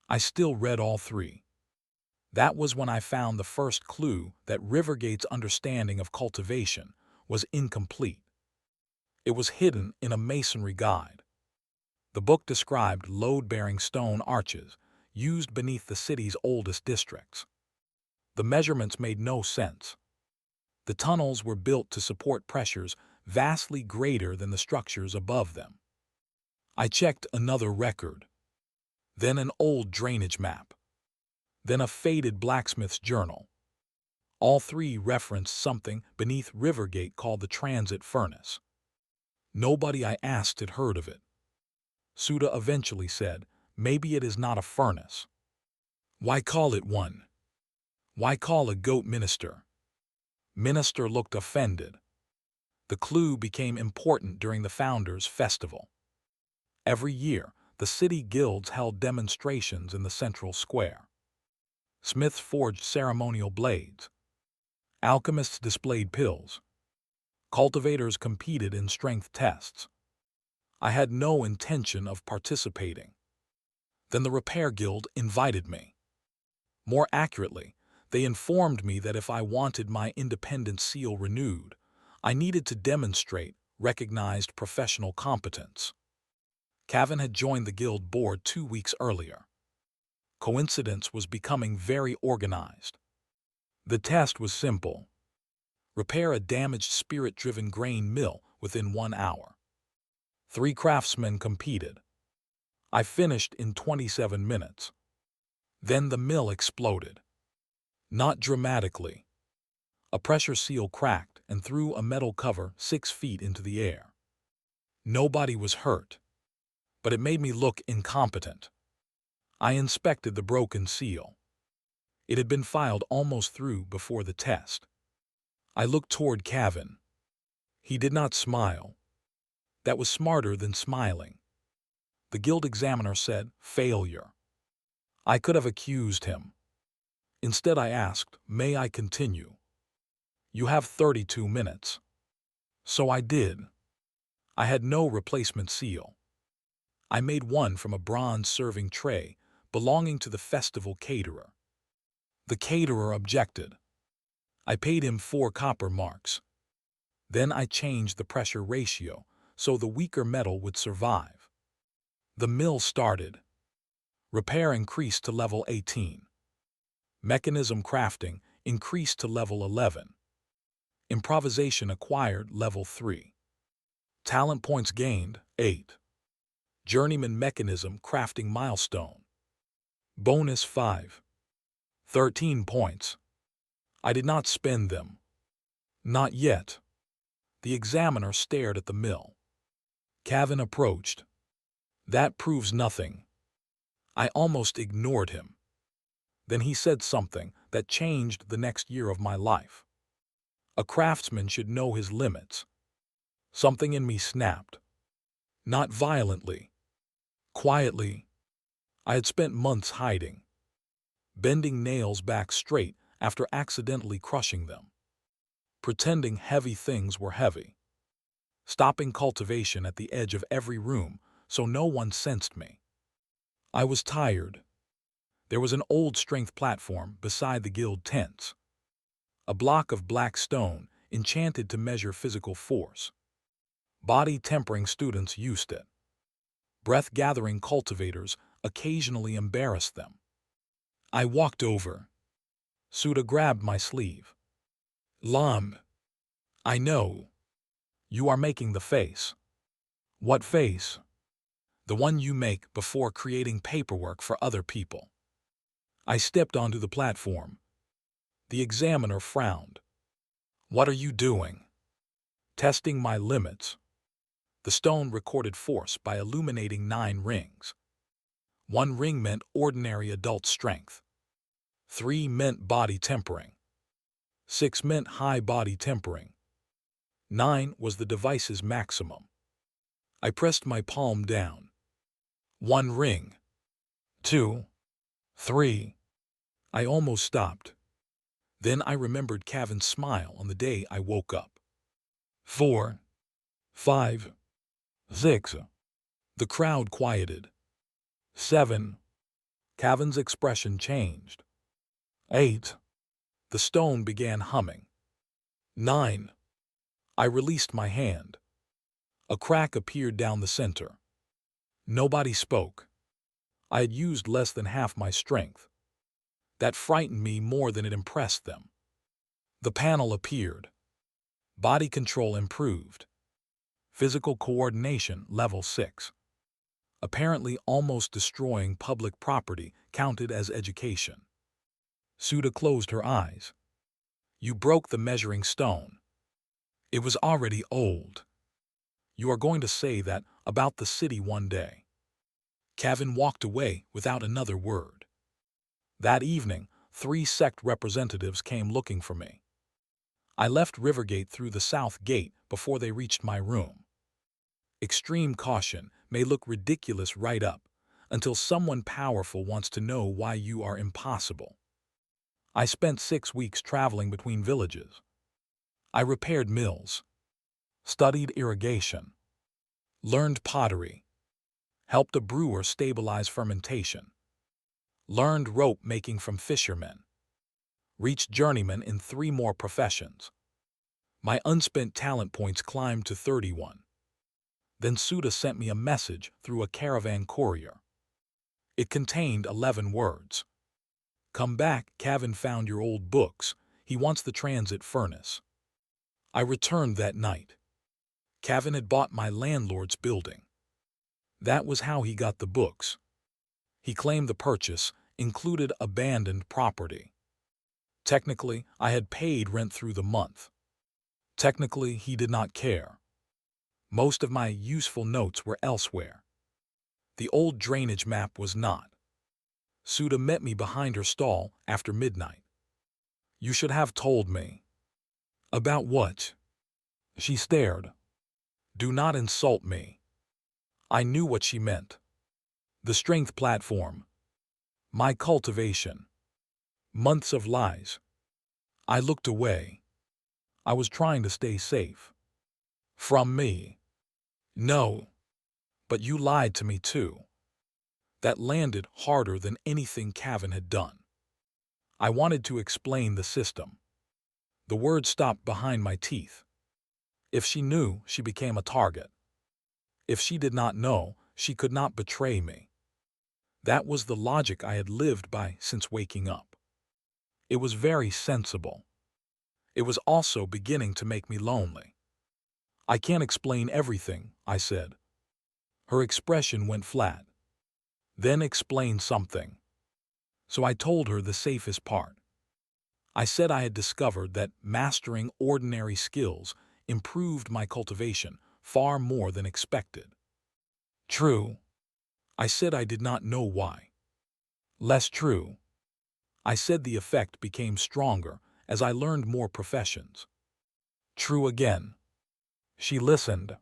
A: I still read all 3. That was when I found the first clue that Rivergate's understanding of cultivation was incomplete. It was hidden in a masonry guide. The book described load-bearing stone arches used beneath the city's oldest districts. The measurements made no sense. The tunnels were built to support pressures vastly greater than the structures above them. I checked another record, then an old drainage map, then a faded blacksmith's journal. All 3 referenced something beneath Rivergate called the transit furnace. Nobody I asked had heard of it. Suda eventually said, maybe it is not a furnace. Why call it one? Why call a goat minister? Minister looked offended. The clue became important during the Founders' Festival. Every year, the city guilds held demonstrations in the central square. Smiths forged ceremonial blades. Alchemists displayed pills. Cultivators competed in strength tests. I had no intention of participating. Then the Repair Guild invited me. More accurately, they informed me that if I wanted my independent seal renewed, I needed to demonstrate recognized professional competence. Cavan had joined the guild board 2 weeks earlier. Coincidence was becoming very organized. The test was simple. Repair a damaged spirit-driven grain mill within 1 hour. 3 craftsmen competed. I finished in 27 minutes. Then the mill exploded. Not dramatically. A pressure seal cracked and threw a metal cover 6 feet into the air. Nobody was hurt, but it made me look incompetent. I inspected the broken seal. It had been filed almost through before the test. I looked toward Cavan. He did not smile. That was smarter than smiling. The guild examiner said, failure. I could have accused him. Instead I asked, may I continue? You have 32 minutes. So I did. I had no replacement seal. I made one from a bronze serving tray belonging to the festival caterer. The caterer objected. I paid him 4 copper marks. Then I changed the pressure ratio so the weaker metal would survive. The mill started. Repair increased to level 18. Mechanism crafting increased to level 11. Improvisation acquired level 3. Talent points gained 8. Journeyman mechanism crafting milestone. Bonus 5. 13 points. I did not spend them. Not yet. The examiner stared at the mill. Cavan approached. That proves nothing. I almost ignored him. Then he said something that changed the next year of my life. A craftsman should know his limits. Something in me snapped. Not violently. Quietly. I had spent months hiding, bending nails back straight after accidentally crushing them, pretending heavy things were heavy, stopping cultivation at the edge of every room so no one sensed me. I was tired. There was an old strength platform beside the guild tents, a block of black stone enchanted to measure physical force. Body-tempering students used it. Breath-gathering cultivators occasionally embarrassed them. I walked over. Suda grabbed my sleeve. Lom, I know. You are making the face. What face? The one you make before creating paperwork for other people. I stepped onto the platform. The examiner frowned. "What are you doing?" "Testing my limits." The stone recorded force by illuminating 9 rings. 1 ring meant ordinary adult strength. 3 meant body tempering. 6 meant high body tempering. 9 was the device's maximum. I pressed my palm down. 1 ring. 2. 3. I almost stopped. Then I remembered Cavan's smile on the day I woke up. 4. 5. 6. The crowd quieted. 7. Cavan's expression changed. 8. The stone began humming. 9. I released my hand. A crack appeared down the center. Nobody spoke. I had used less than half my strength. That frightened me more than it impressed them. The panel appeared. Body control improved. Physical coordination level 6. Apparently almost destroying public property counted as education. Suda closed her eyes. "You broke the measuring stone. It was already old. You are going to say that about the city one day." Cavan walked away without another word. That evening, 3 sect representatives came looking for me. I left Rivergate through the south gate before they reached my room. Extreme caution may look ridiculous right up until someone powerful wants to know why you are impossible. I spent 6 weeks traveling between villages. I repaired mills, studied irrigation, learned pottery, helped a brewer stabilize fermentation, learned rope making from fishermen, reached journeyman in 3 more professions. My unspent talent points climbed to 31. Then Suda sent me a message through a caravan courier. It contained 11 words. "Come back, Cavan found your old books. He wants the transit furnace." I returned that night. Cavan had bought my landlord's building. That was how he got the books. He claimed the purchase included abandoned property. Technically, I had paid rent through the month. Technically, he did not care. Most of my useful notes were elsewhere. The old drainage map was not. Suda met me behind her stall after midnight. "You should have told me." "About what?" She stared. "Do not insult me." I knew what she meant. The strength platform. My cultivation. Months of lies. I looked away. I was trying to stay safe. From me. No. But you lied to me too. That landed harder than anything Cavan had done. I wanted to explain the system. The words stopped behind my teeth. If she knew, she became a target. If she did not know, she could not betray me. That was the logic I had lived by since waking up. It was very sensible. It was also beginning to make me lonely. "I can't explain everything," I said. Her expression went flat. "Then explain something." So I told her the safest part. I said I had discovered that mastering ordinary skills improved my cultivation far more than expected. True. I said I did not know why. Less true. I said the effect became stronger as I learned more professions. True again. She listened.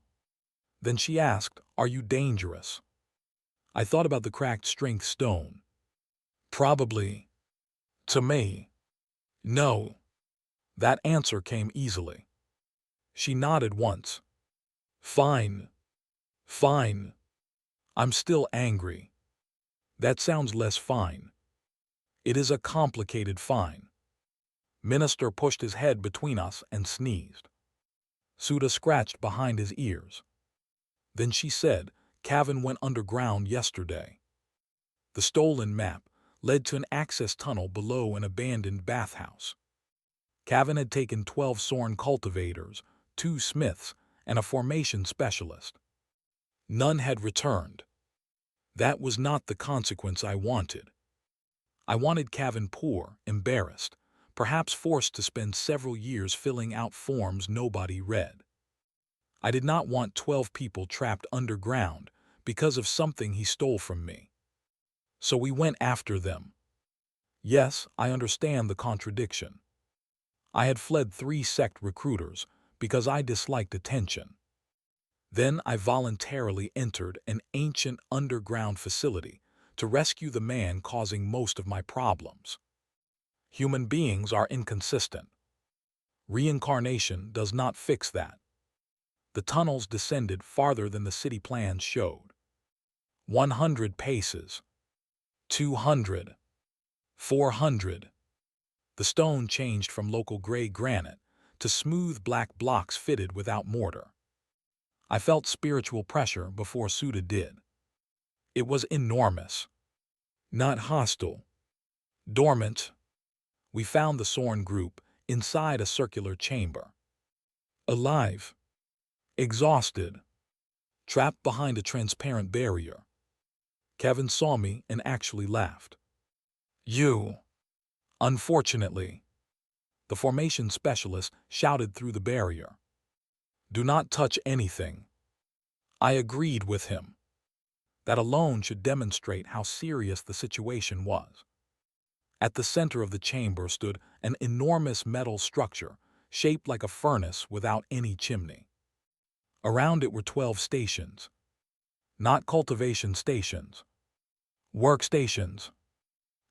A: Then she asked, "Are you dangerous?" I thought about the cracked strength stone. Probably. To me. No. That answer came easily. She nodded once. Fine. Fine. I'm still angry. That sounds less fine. It is a complicated fine. Minister pushed his head between us and sneezed. Suda scratched behind his ears. Then she said, "Cavan went underground yesterday." The stolen map led to an access tunnel below an abandoned bathhouse. Cavan had taken 12 Sorn cultivators, 2 smiths, and a formation specialist. None had returned. That was not the consequence I wanted. I wanted Cavan poor, embarrassed, perhaps forced to spend several years filling out forms nobody read. I did not want 12 people trapped underground because of something he stole from me. So we went after them. Yes, I understand the contradiction. I had fled 3 sect recruiters because I disliked attention. Then I voluntarily entered an ancient underground facility to rescue the man causing most of my problems. Human beings are inconsistent. Reincarnation does not fix that. The tunnels descended farther than the city plans showed. 100 paces. 200. 400. The stone changed from local gray granite to smooth black blocks fitted without mortar. I felt spiritual pressure before Suda did. It was enormous. Not hostile. Dormant. We found the Sorn group inside a circular chamber. Alive. Exhausted. Trapped behind a transparent barrier. Kevin saw me and actually laughed. You. Unfortunately. The formation specialist shouted through the barrier. Do not touch anything. I agreed with him. That alone should demonstrate how serious the situation was. At the center of the chamber stood an enormous metal structure, shaped like a furnace without any chimney. Around it were 12 stations. Not cultivation stations. Workstations.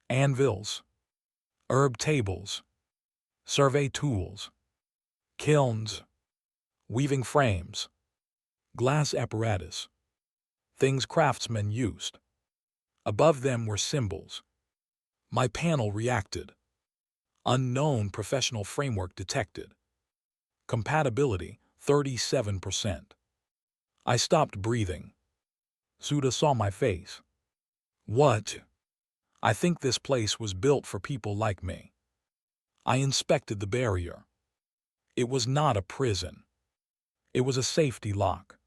A: Anvils. Herb tables. Survey tools. Kilns. Weaving frames. Glass apparatus. Things craftsmen used. Above them were symbols. My panel reacted. Unknown professional framework detected. Compatibility, 37%. I stopped breathing. Suda saw my face. What? I think this place was built for people like me. I inspected the barrier. It was not a prison. It was a safety lock.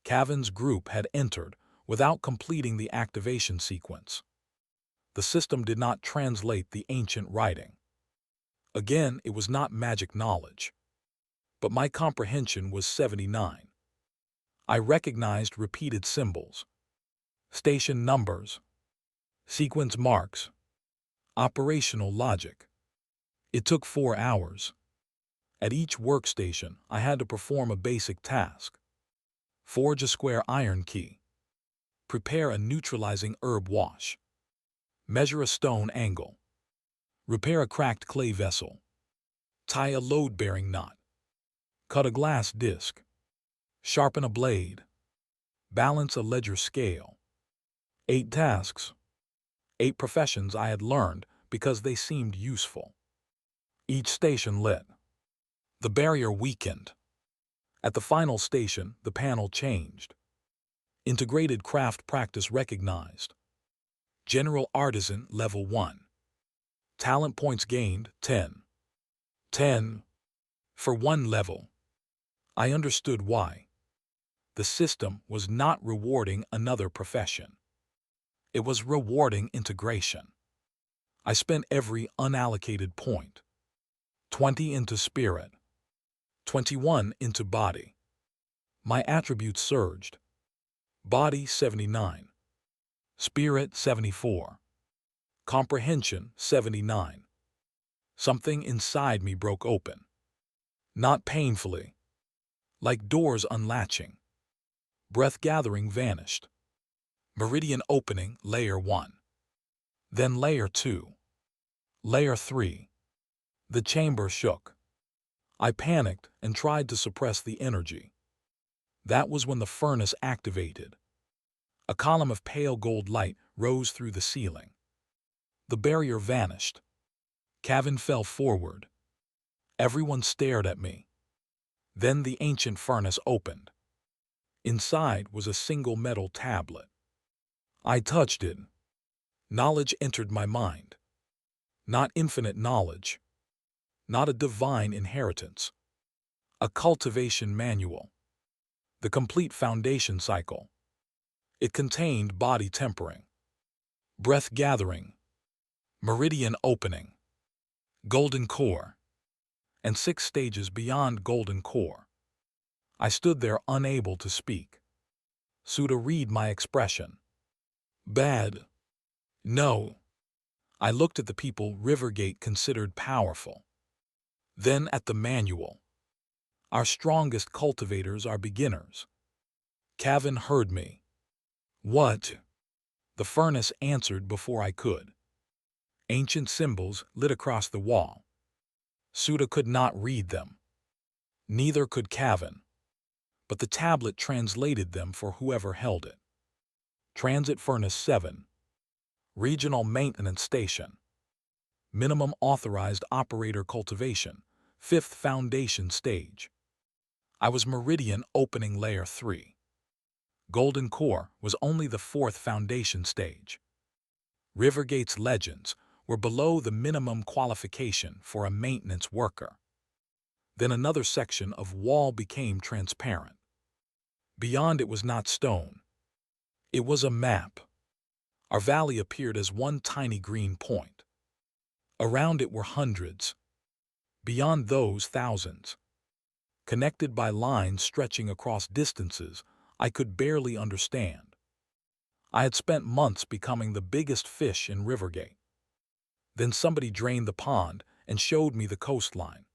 A: Cavan's group had entered without completing the activation sequence. The system did not translate the ancient writing. Again, it was not magic knowledge. But my comprehension was 79. I recognized repeated symbols. Station numbers. Sequence marks. Operational logic. It took 4 hours. At each workstation, I had to perform a basic task. Forge a square iron key. Prepare a neutralizing herb wash. Measure a stone angle. Repair a cracked clay vessel. Tie a load-bearing knot. Cut a glass disc. Sharpen a blade. Balance a ledger scale. 8 tasks. 8 professions I had learned because they seemed useful. Each station lit. The barrier weakened. At the final station, the panel changed. Integrated craft practice recognized. General Artisan Level 1. Talent points gained, 10. 10. For 1 level. I understood why. The system was not rewarding another profession. It was rewarding integration. I spent every unallocated point. 20 into spirit. 21 into body. My attributes surged. Body 79. Spirit 74. Comprehension 79. Something inside me broke open. Not painfully. Like doors unlatching. Breath gathering vanished. Meridian opening, layer 1. Then layer 2. Layer 3. The chamber shook. I panicked and tried to suppress the energy. That was when the furnace activated. A column of pale gold light rose through the ceiling. The barrier vanished. Cavan fell forward. Everyone stared at me. Then the ancient furnace opened. Inside was a single metal tablet. I touched it. Knowledge entered my mind. Not infinite knowledge. Not a divine inheritance. A cultivation manual. The complete foundation cycle. It contained body tempering, breath gathering, meridian opening, golden core, and 6 stages beyond golden core. I stood there unable to speak. Suda read my expression. Bad. No. I looked at the people Rivergate considered powerful. Then at the manual. Our strongest cultivators are beginners. Cavan heard me. What? The furnace answered before I could. Ancient symbols lit across the wall. Suda could not read them. Neither could Cavan. But the tablet translated them for whoever held it. Transit Furnace 7. Regional Maintenance Station. Minimum Authorized Operator Cultivation. 5th Foundation Stage. I was Meridian Opening Layer 3. Golden Core was only the 4th Foundation Stage. Rivergate's legends were below the minimum qualification for a maintenance worker. Then another section of wall became transparent. Beyond it was not stone. It was a map. Our valley appeared as one tiny green point. Around it were hundreds. Beyond those, thousands. Connected by lines stretching across distances I could barely understand. I had spent months becoming the biggest fish in Rivergate. Then somebody drained the pond and showed me the coastline.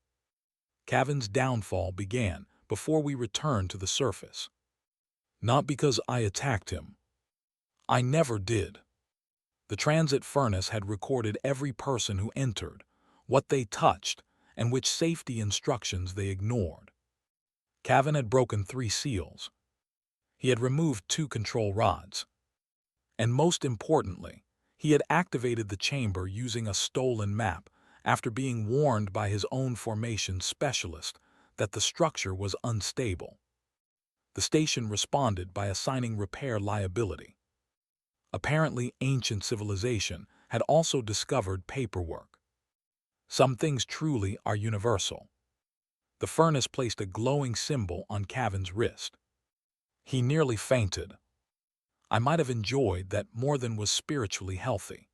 A: Cavan's downfall began before we returned to the surface. Not because I attacked him. I never did. The transit furnace had recorded every person who entered, what they touched, and which safety instructions they ignored. Cavan had broken 3 seals. He had removed 2 control rods. And most importantly, he had activated the chamber using a stolen map after being warned by his own formation specialist that the structure was unstable. The station responded by assigning repair liability. Apparently, ancient civilization had also discovered paperwork. Some things truly are universal. The furnace placed a glowing symbol on Cavan's wrist. He nearly fainted. I might have enjoyed that more than was spiritually healthy.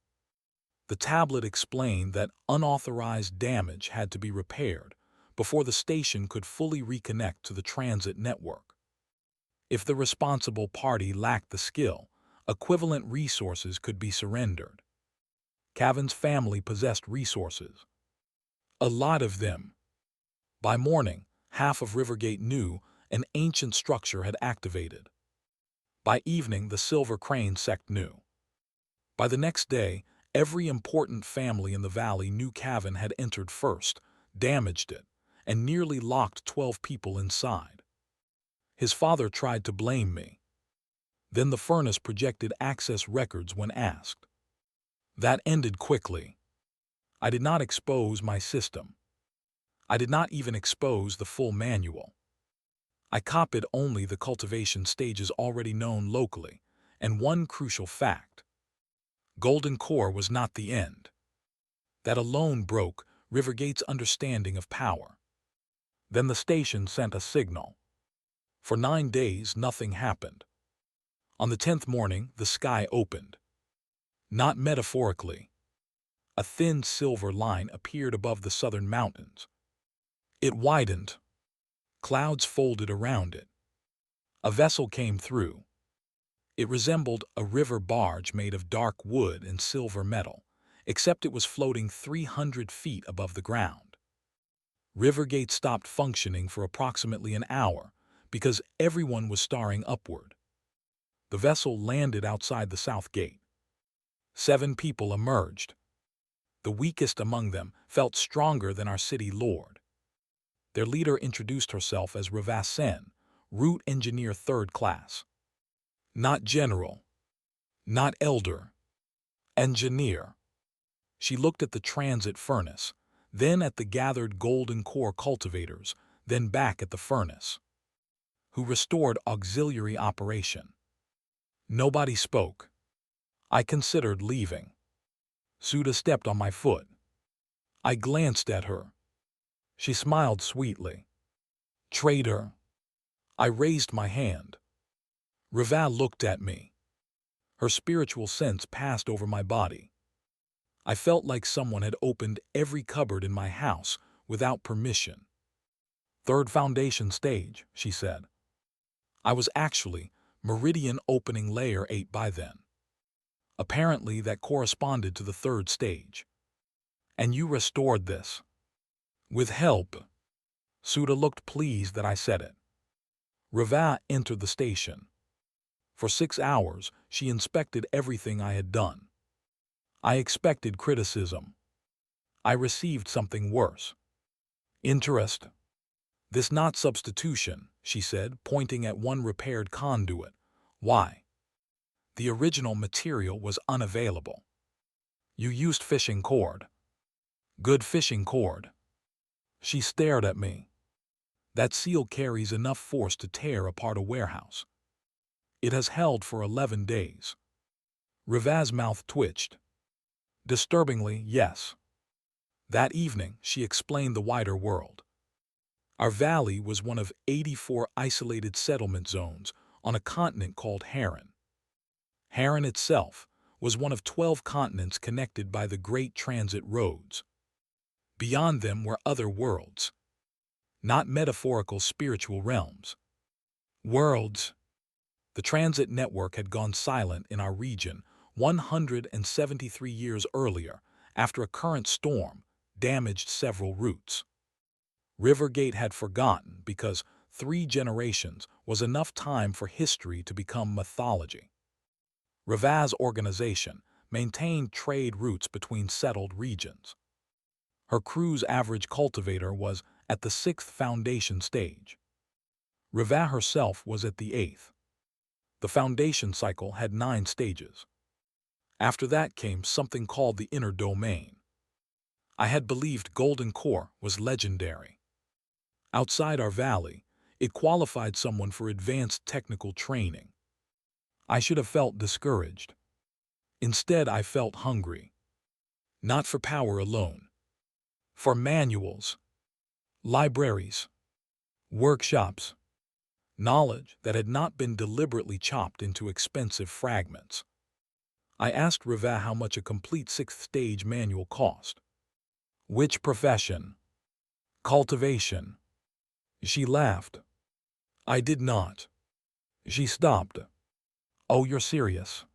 A: The tablet explained that unauthorized damage had to be repaired before the station could fully reconnect to the transit network. If the responsible party lacked the skill, equivalent resources could be surrendered. Cavan's family possessed resources. A lot of them. By morning, half of Rivergate knew an ancient structure had activated. By evening, the Silver Crane sect knew. By the next day, every important family in the valley knew Cavan had entered first, damaged it, and nearly locked 12 people inside. His father tried to blame me. Then the furnace projected access records when asked. That ended quickly. I did not expose my system. I did not even expose the full manual. I copied only the cultivation stages already known locally, and one crucial fact. Golden Core was not the end. That alone broke Rivergate's understanding of power. Then the station sent a signal. For 9 days, nothing happened. On the 10th morning, the sky opened. Not metaphorically. A thin silver line appeared above the southern mountains. It widened. Clouds folded around it. A vessel came through. It resembled a river barge made of dark wood and silver metal, except it was floating 300 feet above the ground. Rivergate stopped functioning for approximately an hour because everyone was staring upward. The vessel landed outside the south gate. 7 people emerged. The weakest among them felt stronger than our city lord. Their leader introduced herself as Ravasen, route engineer 3rd class. Not general. Not elder. Engineer. She looked at the transit furnace, then at the gathered Golden Core cultivators, then back at the furnace. Who restored auxiliary operation. Nobody spoke. I considered leaving. Suda stepped on my foot. I glanced at her. She smiled sweetly. Traitor. I raised my hand. Rava looked at me. Her spiritual sense passed over my body. I felt like someone had opened every cupboard in my house without permission. Third foundation stage, she said. I was actually meridian opening layer 8 by then. Apparently that corresponded to the third stage. And you restored this. With help. Suda looked pleased that I said it. Riva entered the station. For 6 hours, she inspected everything I had done. I expected criticism. I received something worse. Interest. This not substitution, she said, pointing at one repaired conduit. Why? The original material was unavailable. You used fishing cord. Good fishing cord. She stared at me. That seal carries enough force to tear apart a warehouse. It has held for 11 days. Riva's mouth twitched. Disturbingly, yes. That evening, she explained the wider world. Our valley was one of 84 isolated settlement zones on a continent called Heir. Heir itself was one of 12 continents connected by the great transit roads. Beyond them were other worlds. Not metaphorical spiritual realms. Worlds. The transit network had gone silent in our region 173 years earlier after a current storm damaged several routes. Rivergate had forgotten because 3 generations was enough time for history to become mythology. Riva's organization maintained trade routes between settled regions. Her crew's average cultivator was at the 6th foundation stage. Riva herself was at the 8th. The foundation cycle had 9 stages. After that came something called the inner domain. I had believed Golden Core was legendary. Outside our valley, it qualified someone for advanced technical training. I should have felt discouraged. Instead, I felt hungry. Not for power alone. For manuals, libraries, workshops, knowledge that had not been deliberately chopped into expensive fragments. I asked Riva how much a complete 6th stage manual cost. Which profession? Cultivation. She laughed. I did not. She stopped. Oh, you're serious?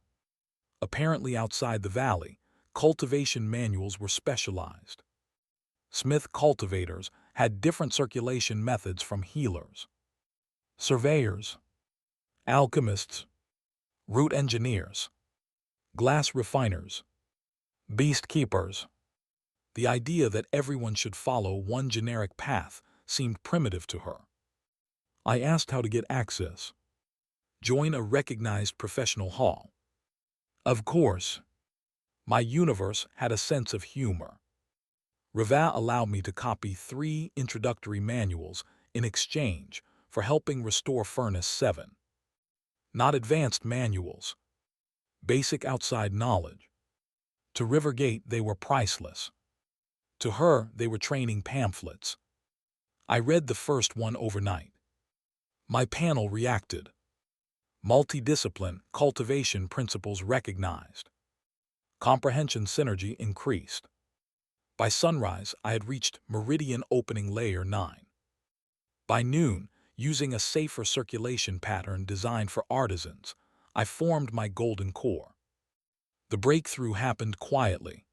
A: Apparently outside the valley, cultivation manuals were specialized. Smith cultivators had different circulation methods from healers. Surveyors, alchemists, root engineers, glass refiners, beast keepers. The idea that everyone should follow one generic path seemed primitive to her. I asked how to get access. Join a recognized professional hall. Of course. My universe had a sense of humor. Riva allowed me to copy 3 introductory manuals in exchange for helping restore Furnace 7. Not advanced manuals. Basic outside knowledge. To Rivergate, they were priceless. To her, they were training pamphlets. I read the first one overnight. My panel reacted. Multidiscipline cultivation principles recognized. Comprehension synergy increased. By sunrise, I had reached meridian opening layer 9. By noon, using a safer circulation pattern designed for artisans, I formed my golden core. The breakthrough happened quietly.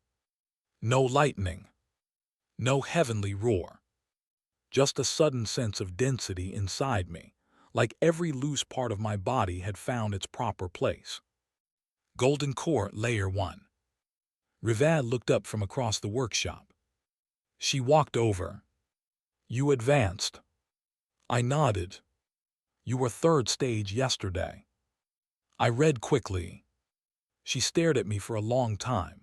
A: No lightning. No heavenly roar. Just a sudden sense of density inside me, like every loose part of my body had found its proper place. Golden core layer 1. Riva looked up from across the workshop. She walked over. You advanced. I nodded. You were 3rd stage yesterday. I read quickly. She stared at me for a long time.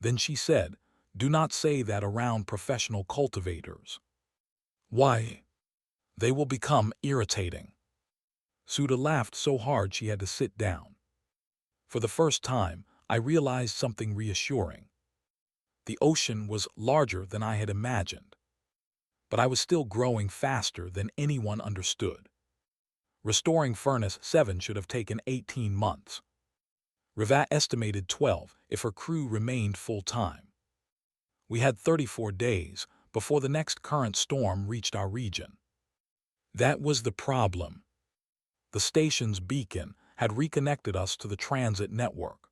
A: Then she said, do not say that around professional cultivators. Why? They will become irritating. Suda laughed so hard she had to sit down. For the first time, I realized something reassuring. The ocean was larger than I had imagined. But I was still growing faster than anyone understood. Restoring Furnace 7 should have taken 18 months. Rivat estimated 12 if her crew remained full-time. We had 34 days before the next current storm reached our region. That was the problem. The station's beacon had reconnected us to the transit network.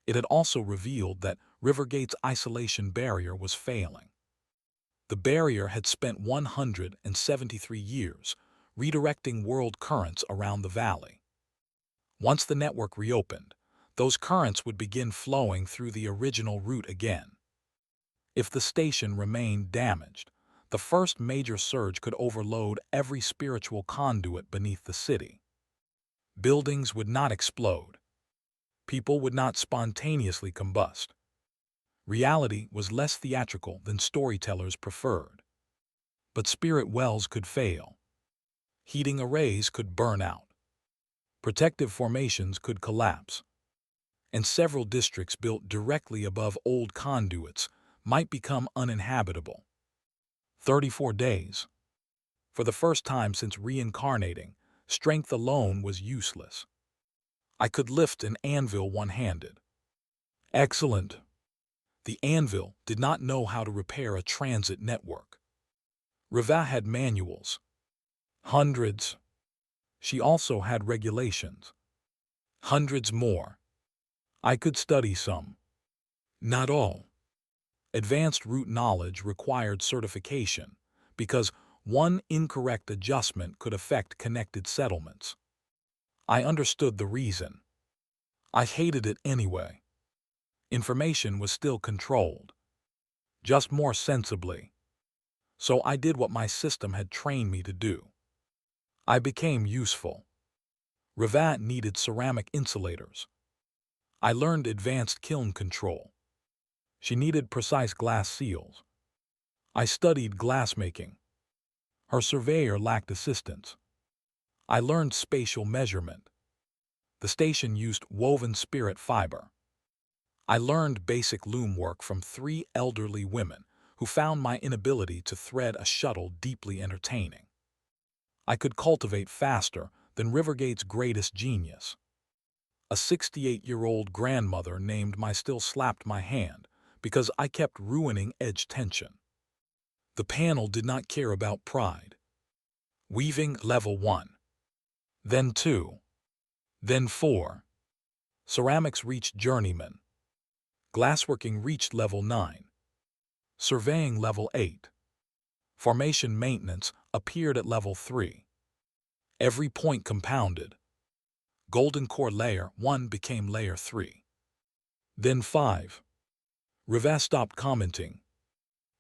A: It had also revealed that Rivergate's isolation barrier was failing. The barrier had spent 173 years redirecting world currents around the valley. Once the network reopened, those currents would begin flowing through the original route again. If the station remained damaged, the first major surge could overload every spiritual conduit beneath the city. Buildings would not explode. People would not spontaneously combust. Reality was less theatrical than storytellers preferred. But spirit wells could fail. Heating arrays could burn out. Protective formations could collapse. And several districts built directly above old conduits might become uninhabitable. 34 days. For the first time since reincarnating, strength alone was useless. I could lift an anvil one-handed. Excellent. The anvil did not know how to repair a transit network. Rivat had manuals. Hundreds. She also had regulations. Hundreds more. I could study some. Not all. Advanced route knowledge required certification because one incorrect adjustment could affect connected settlements. I understood the reason. I hated it anyway. Information was still controlled, just more sensibly. So I did what my system had trained me to do. I became useful. Rivat needed ceramic insulators. I learned advanced kiln control. She needed precise glass seals. I studied glassmaking. Her surveyor lacked assistance. I learned spatial measurement. The station used woven spirit fiber. I learned basic loom work from 3 elderly women who found my inability to thread a shuttle deeply entertaining. I could cultivate faster than Rivergate's greatest genius. A 68-year-old grandmother named my still slapped my hand because I kept ruining edge tension. The panel did not care about pride. Weaving level 1. Then 2. Then 4. Ceramics reached journeyman. Glassworking reached level 9. Surveying level 8. Formation maintenance appeared at level 3. Every point compounded. Golden core layer 1 became layer 3. Then 5. Rivat stopped commenting.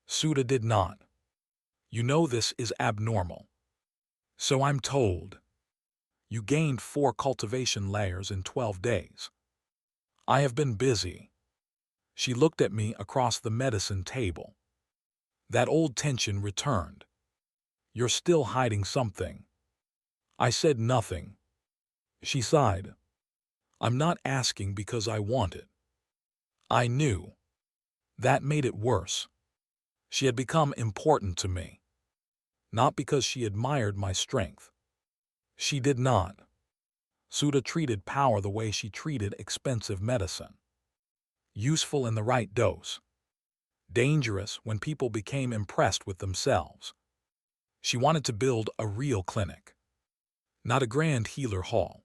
A: Suda did not. You know this is abnormal. So I'm told. You gained 4 cultivation layers in 12 days. I have been busy. She looked at me across the medicine table. That old tension returned. You're still hiding something. I said nothing. She sighed. I'm not asking because I want it. I knew. That made it worse. She had become important to me. Not because she admired my strength. She did not. Suda treated power the way she treated expensive medicine. Useful in the right dose. Dangerous when people became impressed with themselves. She wanted to build a real clinic. Not a grand healer hall.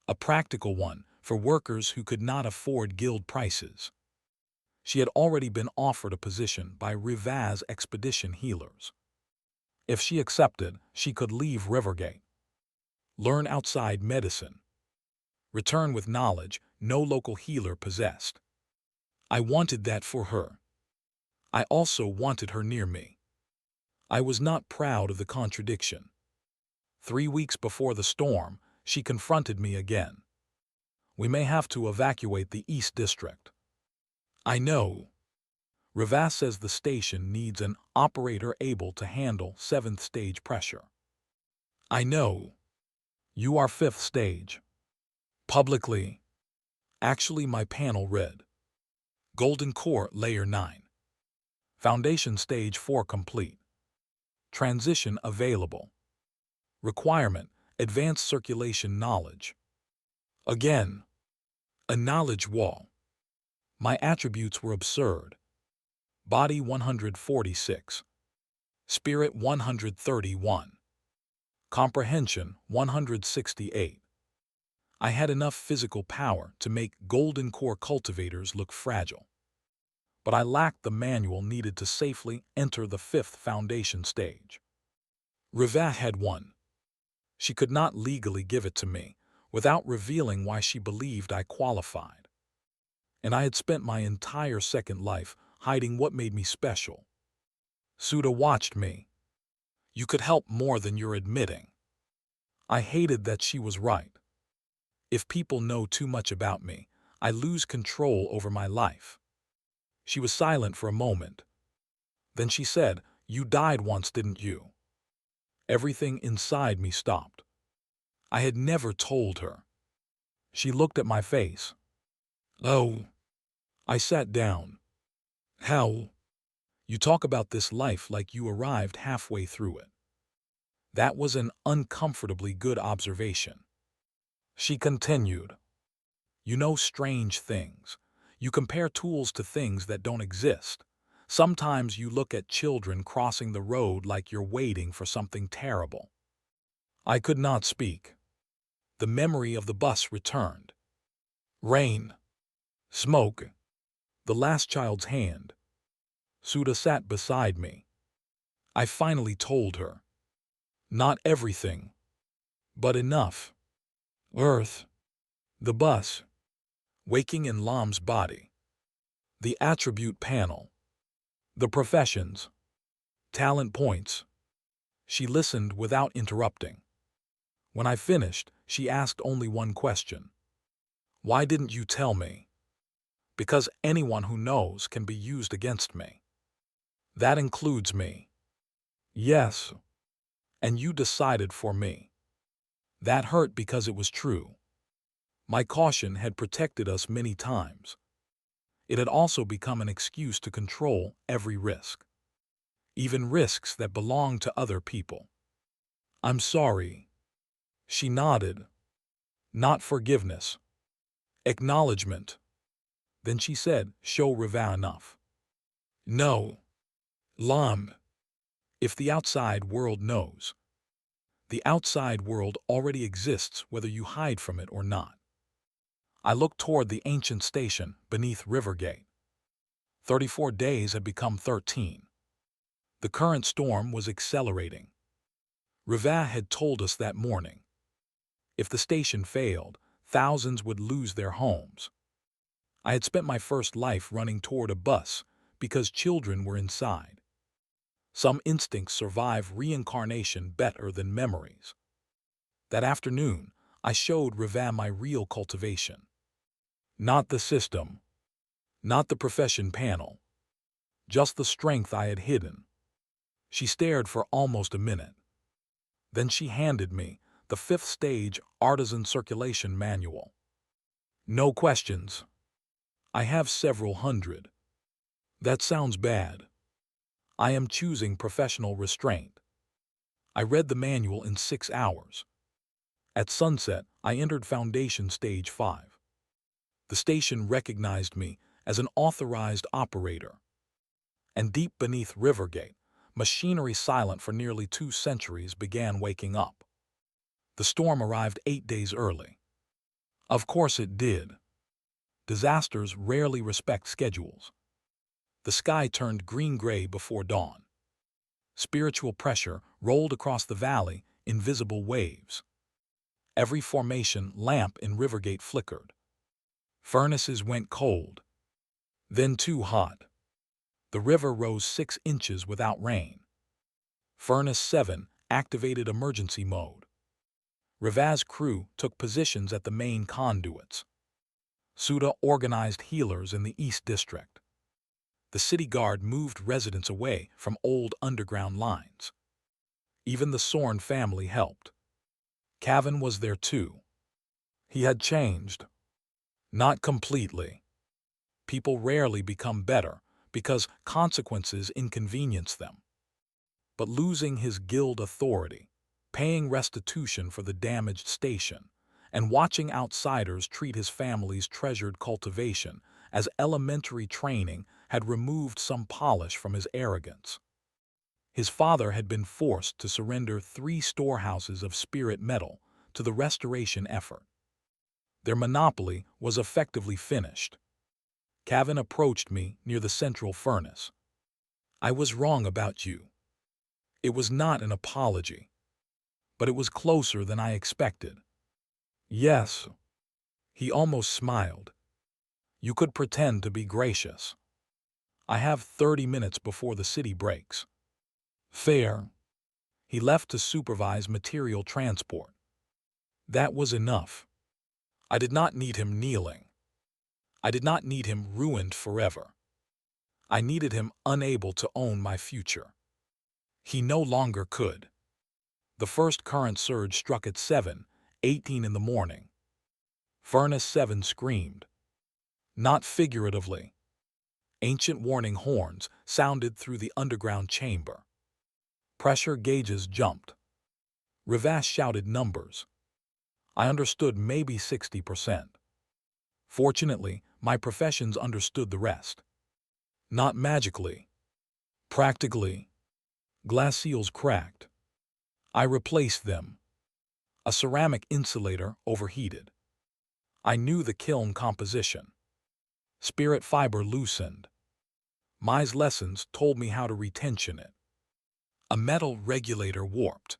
A: A practical one for workers who could not afford guild prices. She had already been offered a position by Rivat's expedition healers. If she accepted, she could leave Rivergate. Learn outside medicine. Return with knowledge no local healer possessed. I wanted that for her. I also wanted her near me. I was not proud of the contradiction. 3 weeks before the storm, she confronted me again. We may have to evacuate the East District. I know. Rivat says the station needs an operator able to handle 7th stage pressure. I know. You are 5th stage. Publicly. Actually, my panel read. Golden core layer 9. Foundation stage 4 complete. Transition available. Requirement, advanced circulation knowledge. Again. A knowledge wall. My attributes were absurd. Body 146. Spirit 131. Comprehension 168. I had enough physical power to make golden core cultivators look fragile. But I lacked the manual needed to safely enter the fifth foundation stage. Riva had one. She could not legally give it to me without revealing why she believed I qualified. And I had spent my entire second life hiding what made me special. Suda watched me. You could help more than you're admitting. I hated that she was right. If people know too much about me, I lose control over my life. She was silent for a moment. Then she said, "You died once, didn't you?" Everything inside me stopped. I had never told her. She looked at my face. "Oh." I sat down. "How? You talk about this life like you arrived halfway through it." That was an uncomfortably good observation. She continued, "You know strange things. You compare tools to things that don't exist. Sometimes you look at children crossing the road like you're waiting for something terrible." I could not speak. The memory of the bus returned. Rain. Smoke. The last child's hand. Suda sat beside me. I finally told her. Not everything, but enough. Earth. The bus. Waking in Lom's body. The attribute panel. The professions. Talent points. She listened without interrupting. When I finished, she asked only one question. "Why didn't you tell me?" "Because anyone who knows can be used against me." "That includes me." "Yes. And you decided for me." That hurt because it was true. My caution had protected us many times. It had also become an excuse to control every risk, even risks that belonged to other people. "I'm sorry." She nodded. Not forgiveness. Acknowledgement. Then she said, "Show Riva enough." "No. Lom. If the outside world knows. The outside world already exists whether you hide from it or not." I looked toward the ancient station beneath Rivergate. 34 days had become 13. The current storm was accelerating. Riva had told us that morning. If the station failed, thousands would lose their homes. I had spent my first life running toward a bus because children were inside. Some instincts survive reincarnation better than memories. That afternoon, I showed Riva my real cultivation. Not the system. Not the profession panel. Just the strength I had hidden. She stared for almost a minute. Then she handed me the fifth stage artisan circulation manual. "No questions. I have several hundred." "That sounds bad." "I am choosing professional restraint." I read the manual in 6 hours. At sunset, I entered Foundation Stage 5. The station recognized me as an authorized operator. And deep beneath Rivergate, machinery silent for nearly 2 centuries began waking up. The storm arrived 8 days early. Of course it did. Disasters rarely respect schedules. The sky turned green-gray before dawn. Spiritual pressure rolled across the valley in visible waves. Every formation lamp in Rivergate flickered. Furnaces went cold, then too hot. The river rose 6 inches without rain. Furnace 7 activated emergency mode. Riva's crew took positions at the main conduits. Suda organized healers in the East District. The city guard moved residents away from old underground lines. Even the Sorn family helped. Cavan was there too. He had changed. Not completely. People rarely become better because consequences inconvenience them. But losing his guild authority, paying restitution for the damaged station, and watching outsiders treat his family's treasured cultivation as elementary training had removed some polish from his arrogance. His father had been forced to surrender 3 storehouses of spirit metal to the restoration effort. Their monopoly was effectively finished. Cavan approached me near the central furnace. "I was wrong about you." It was not an apology, but it was closer than I expected. "Yes." He almost smiled. "You could pretend to be gracious. I have 30 minutes before the city breaks." "Fair." He left to supervise material transport. That was enough. I did not need him kneeling. I did not need him ruined forever. I needed him unable to own my future. He no longer could. The first current surge struck at 7:18 in the morning. Furnace 7 screamed. Not figuratively. Ancient warning horns sounded through the underground chamber. Pressure gauges jumped. Rivas shouted numbers. I understood maybe 60%. Fortunately, my professions understood the rest. Not magically. Practically. Glass seals cracked. I replaced them. A ceramic insulator overheated. I knew the kiln composition. Spirit fiber loosened. Mai's lessons told me how to retension it. A metal regulator warped.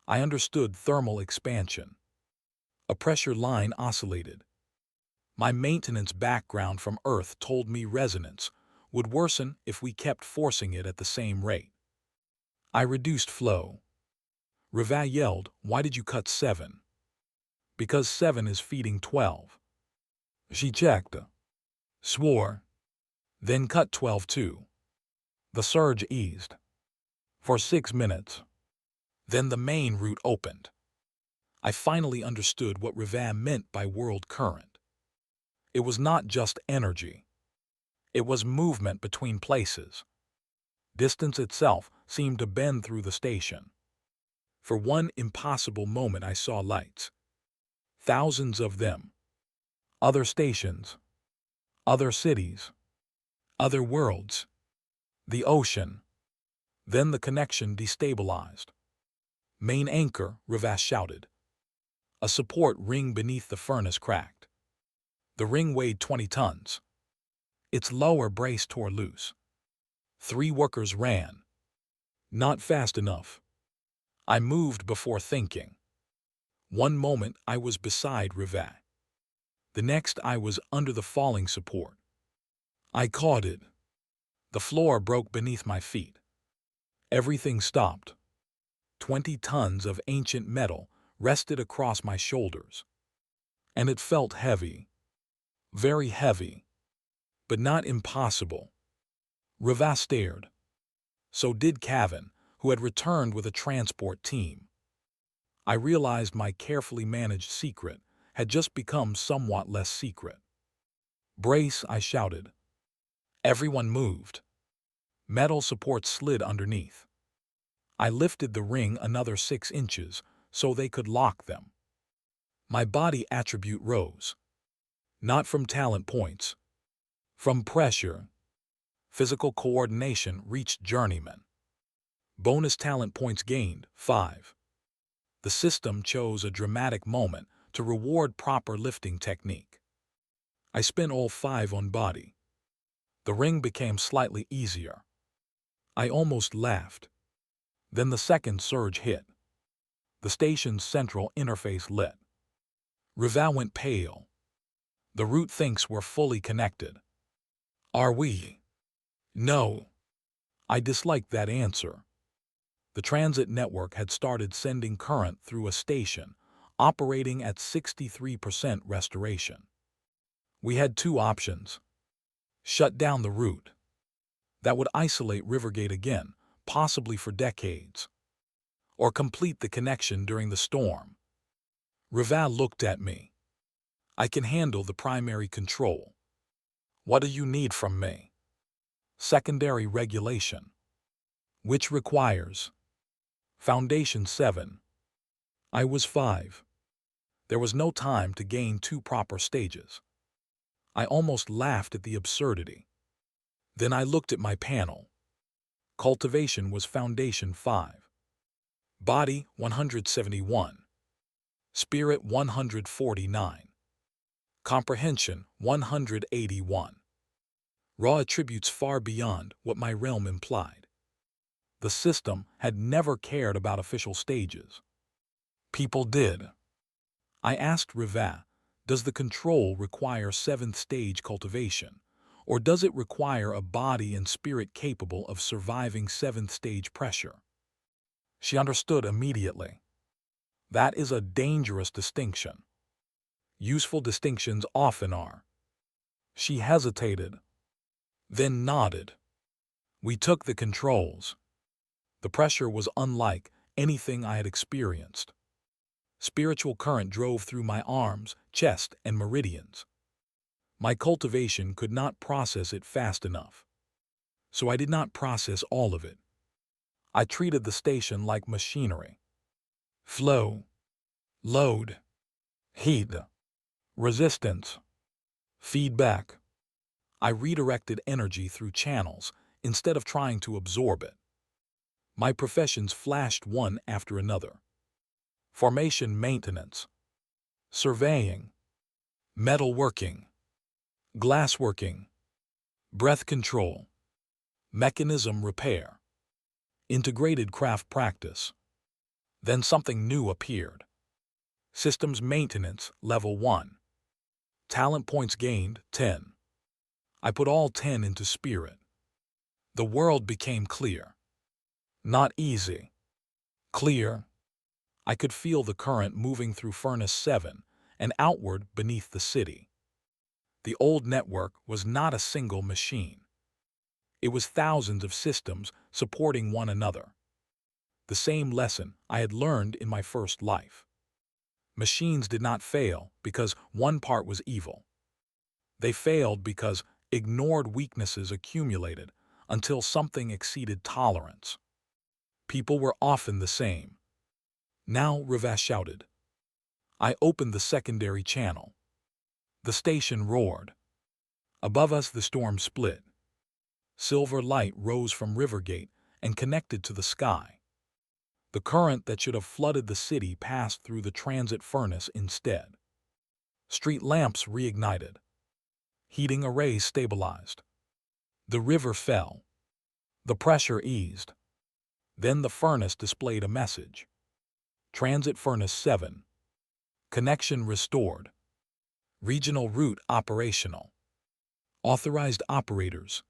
A: I understood thermal expansion. A pressure line oscillated. My maintenance background from Earth told me resonance would worsen if we kept forcing it at the same rate. I reduced flow. Rivas yelled, "Why did you cut 7? "Because 7 is feeding 12. She checked. Swore. Then cut 12 too. The surge eased. For 6 minutes. Then the main route opened. I finally understood what Rivas meant by world current. It was not just energy. It was movement between places. Distance itself seemed to bend through the station. For one impossible moment I saw lights. Thousands of them. Other stations. Other cities. Other worlds. The ocean. Then the connection destabilized. "Main anchor," Rivas shouted. A support ring beneath the furnace cracked. The ring weighed 20 tons. Its lower brace tore loose. 3 workers ran. Not fast enough. I moved before thinking. One moment I was beside Rivas. The next I was under the falling support. I caught it. The floor broke beneath my feet. Everything stopped. 20 tons of ancient metal rested across my shoulders. And it felt heavy. Very heavy. But not impossible. Rivas stared. So did Cavan, who had returned with a transport team. I realized my carefully managed secret had just become somewhat less secret. "Brace," I shouted. Everyone moved. Metal supports slid underneath. I lifted the ring another 6 inches so they could lock them. My body attribute rose. Not from talent points. From pressure. Physical coordination reached journeyman. Bonus talent points gained, 5. The system chose a dramatic moment to reward proper lifting technique. I spent all 5 on body. The ring became slightly easier. I almost laughed. Then the second surge hit. The station's central interface lit. Rivas went pale. The root thinks we're fully connected. Are we? No. I disliked that answer. The transit network had started sending current through a station, operating at 63% restoration. We had 2 options. Shut down the route. That would isolate Rivergate again, possibly for decades. Or complete the connection during the storm. Rivas looked at me. "I can handle the primary control. What do you need from me?" "Secondary regulation." "Which requires?" "Foundation 7. I was 5. There was no time to gain two proper stages. I almost laughed at the absurdity. Then I looked at my panel. Cultivation was Foundation 5. Body 171. Spirit 149. Comprehension 181. Raw attributes far beyond what my realm implied. The system had never cared about official stages. People did. I asked Riva, does the control require 7th stage cultivation, or does it require a body and spirit capable of surviving 7th stage pressure? She understood immediately. That is a dangerous distinction. Useful distinctions often are. She hesitated, then nodded. We took the controls. The pressure was unlike anything I had experienced. Spiritual current drove through my arms, chest, and meridians. My cultivation could not process it fast enough. So I did not process all of it. I treated the station like machinery. Flow, load, heat, resistance, feedback. I redirected energy through channels instead of trying to absorb it. My professions flashed one after another. Formation maintenance, surveying, metalworking, glassworking, breath control, mechanism repair, integrated craft practice. Then something new appeared. Systems maintenance level 1. Talent points gained 10. I put all 10 into spirit. The world became clear. Not easy. Clear. I could feel the current moving through Furnace 7 and outward beneath the city. The old network was not a single machine. It was thousands of systems supporting one another. The same lesson I had learned in my first life. Machines did not fail because one part was evil. They failed because ignored weaknesses accumulated until something exceeded tolerance. People were often the same. Now Riva shouted. I opened the secondary channel. The station roared. Above us the storm split. Silver light rose from Rivergate and connected to the sky. The current that should have flooded the city passed through the transit furnace instead. Street lamps reignited. Heating arrays stabilized. The river fell. The pressure eased. Then the furnace displayed a message. Transit Furnace 7. Connection restored. Regional route operational. Authorized operators.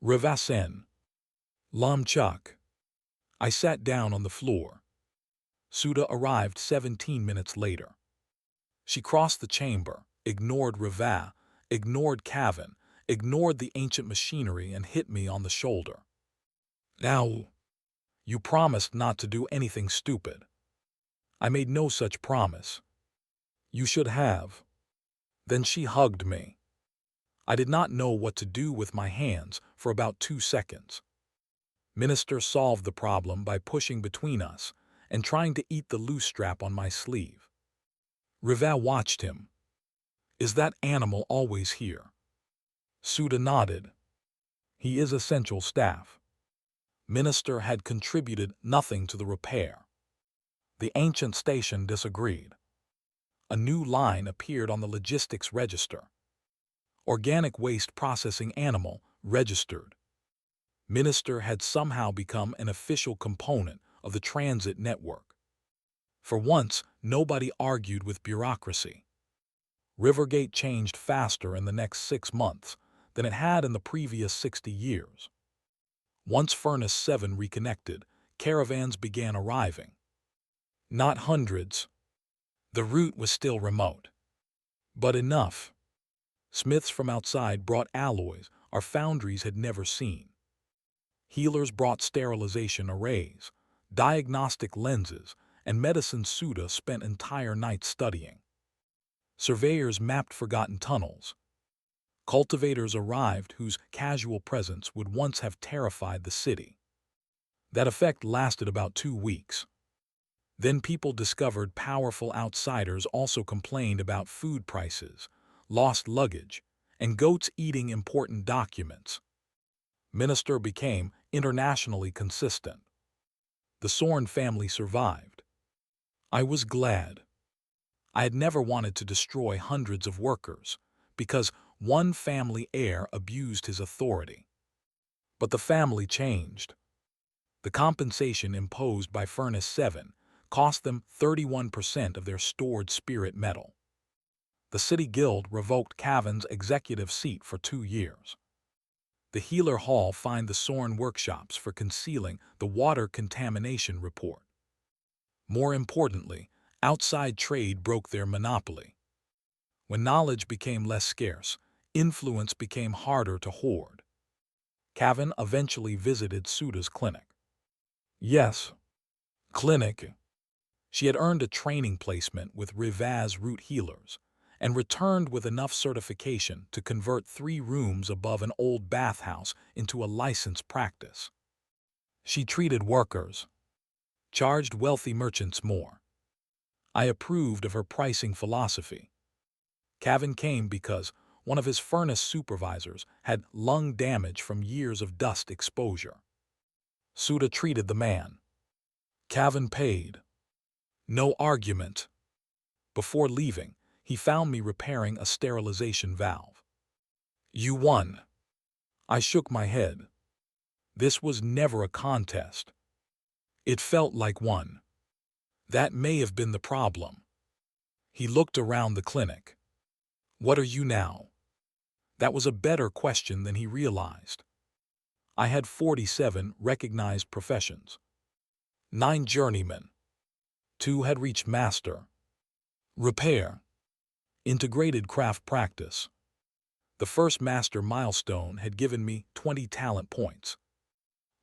A: Rivasen. Lom Chok. I sat down on the floor. Suda arrived 17 minutes later. She crossed the chamber, ignored Riva, ignored Cavan, ignored the ancient machinery and hit me on the shoulder. Now, you promised not to do anything stupid. I made no such promise. You should have. Then she hugged me. I did not know what to do with my hands for about 2 seconds. Minister solved the problem by pushing between us and trying to eat the loose strap on my sleeve. Riva watched him. Is that animal always here? Suda nodded. He is essential staff. Minister had contributed nothing to the repair. The ancient station disagreed. A new line appeared on the logistics register. Organic waste processing animal registered. Minister had somehow become an official component of the transit network. For once, nobody argued with bureaucracy. Rivergate changed faster in the next 6 months than it had in the previous 60 years. Once Furnace 7 reconnected, caravans began arriving. Not hundreds. The route was still remote. But enough. Smiths from outside brought alloys our foundries had never seen. Healers brought sterilization arrays, diagnostic lenses, and medicine Suda spent entire nights studying. Surveyors mapped forgotten tunnels. Cultivators arrived whose casual presence would once have terrified the city. That effect lasted about 2 weeks. Then people discovered powerful outsiders also complained about food prices, lost luggage, and goats eating important documents. Minister became internationally consistent. The Sorn family survived. I was glad. I had never wanted to destroy hundreds of workers, because one family heir abused his authority. But the family changed. The compensation imposed by Furnace 7 cost them 31% of their stored spirit metal. The City Guild revoked Cavan's executive seat for 2 years. The Healer Hall fined the Sorn workshops for concealing the water contamination report. More importantly, outside trade broke their monopoly. When knowledge became less scarce, influence became harder to hoard. Cavan eventually visited Suda's clinic. Yes, clinic. She had earned a training placement with Rivaz Root Healers and returned with enough certification to convert 3 rooms above an old bathhouse into a licensed practice. She treated workers, charged wealthy merchants more. I approved of her pricing philosophy. Cavan came because one of his furnace supervisors had lung damage from years of dust exposure. Suda treated the man. Cavan paid. No argument. Before leaving, he found me repairing a sterilization valve. You won. I shook my head. This was never a contest. It felt like one. That may have been the problem. He looked around the clinic. What are you now? That was a better question than he realized. I had 47 recognized professions. 9 journeymen. 2 had reached master. Repair. Integrated craft practice. The first master milestone had given me 20 talent points.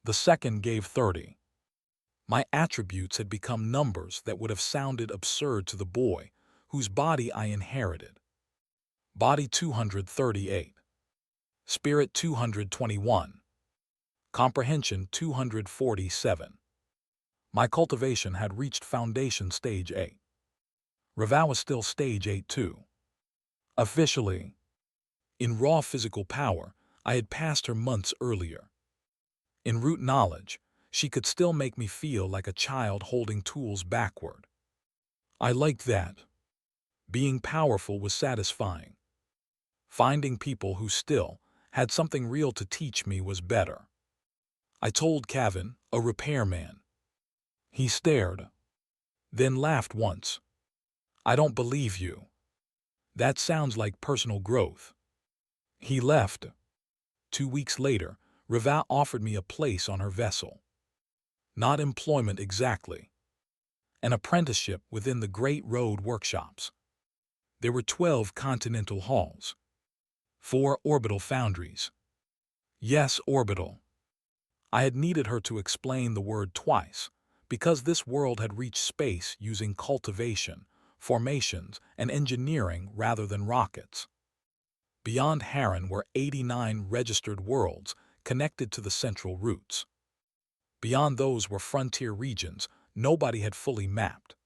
A: The second gave 30. My attributes had become numbers that would have sounded absurd to the boy whose body I inherited. Body 238. Spirit 221. Comprehension 247. My cultivation had reached foundation stage 8. Rava was still stage 8 too. Officially. In raw physical power, I had passed her months earlier. In root knowledge, she could still make me feel like a child holding tools backward. I liked that. Being powerful was satisfying. Finding people who still had something real to teach me was better. I told Cavan, a repairman. He stared, then laughed once. I don't believe you. That sounds like personal growth. He left. 2 weeks later, Rava offered me a place on her vessel. Not employment exactly. An apprenticeship within the Great Road workshops. There were 12 continental halls. 4 orbital foundries. Yes, orbital. I had needed her to explain the word twice, because this world had reached space using cultivation, formations, and engineering rather than rockets. Beyond Harran were 89 registered worlds connected to the central routes. Beyond those were frontier regions nobody had fully mapped.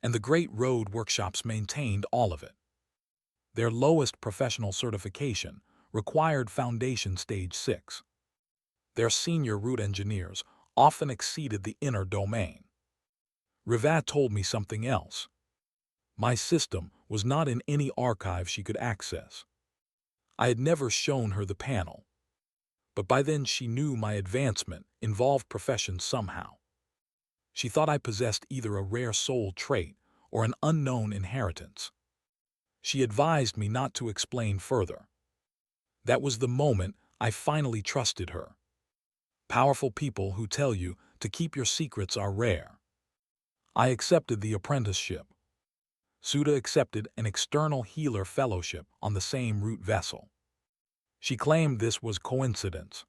A: And the Great Road workshops maintained all of it. Their lowest professional certification required Foundation Stage 6. Their senior root engineers often exceeded the inner domain. Rivat told me something else. My system was not in any archive she could access. I had never shown her the panel. But by then she knew my advancement involved profession somehow. She thought I possessed either a rare soul trait or an unknown inheritance. She advised me not to explain further. That was the moment I finally trusted her. Powerful people who tell you to keep your secrets are rare. I accepted the apprenticeship. Suda accepted an external healer fellowship on the same root vessel. She claimed this was coincidence.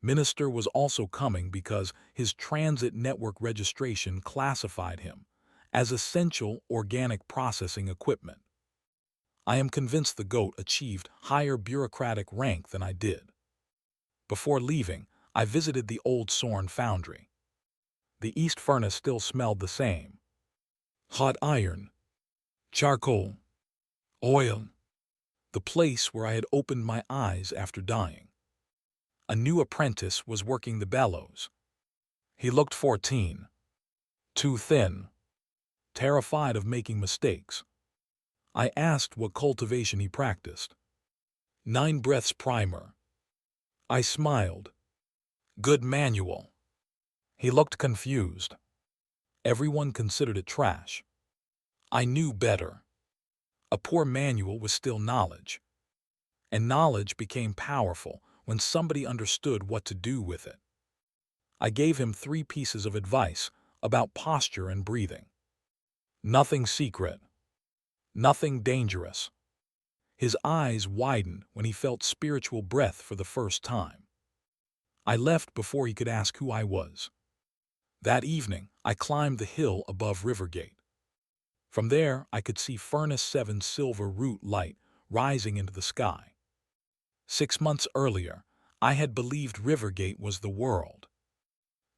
A: Minister was also coming because his transit network registration classified him as essential organic processing equipment. I am convinced the goat achieved higher bureaucratic rank than I did. Before leaving, I visited the old Sorn foundry. The east furnace still smelled the same. Hot iron, charcoal, oil. The place where I had opened my eyes after dying. A new apprentice was working the bellows. He looked 14. Too thin. Terrified of making mistakes. I asked what cultivation he practiced. 9 breaths primer. I smiled. Good manual. He looked confused. Everyone considered it trash. I knew better. A poor manual was still knowledge. And knowledge became powerful when somebody understood what to do with it. I gave him 3 pieces of advice about posture and breathing. Nothing secret. Nothing dangerous. His eyes widened when he felt spiritual breath for the first time. I left before he could ask who I was. That evening, I climbed the hill above Rivergate. From there, I could see Furnace 7's silver root light rising into the sky. 6 months earlier, I had believed Rivergate was the world.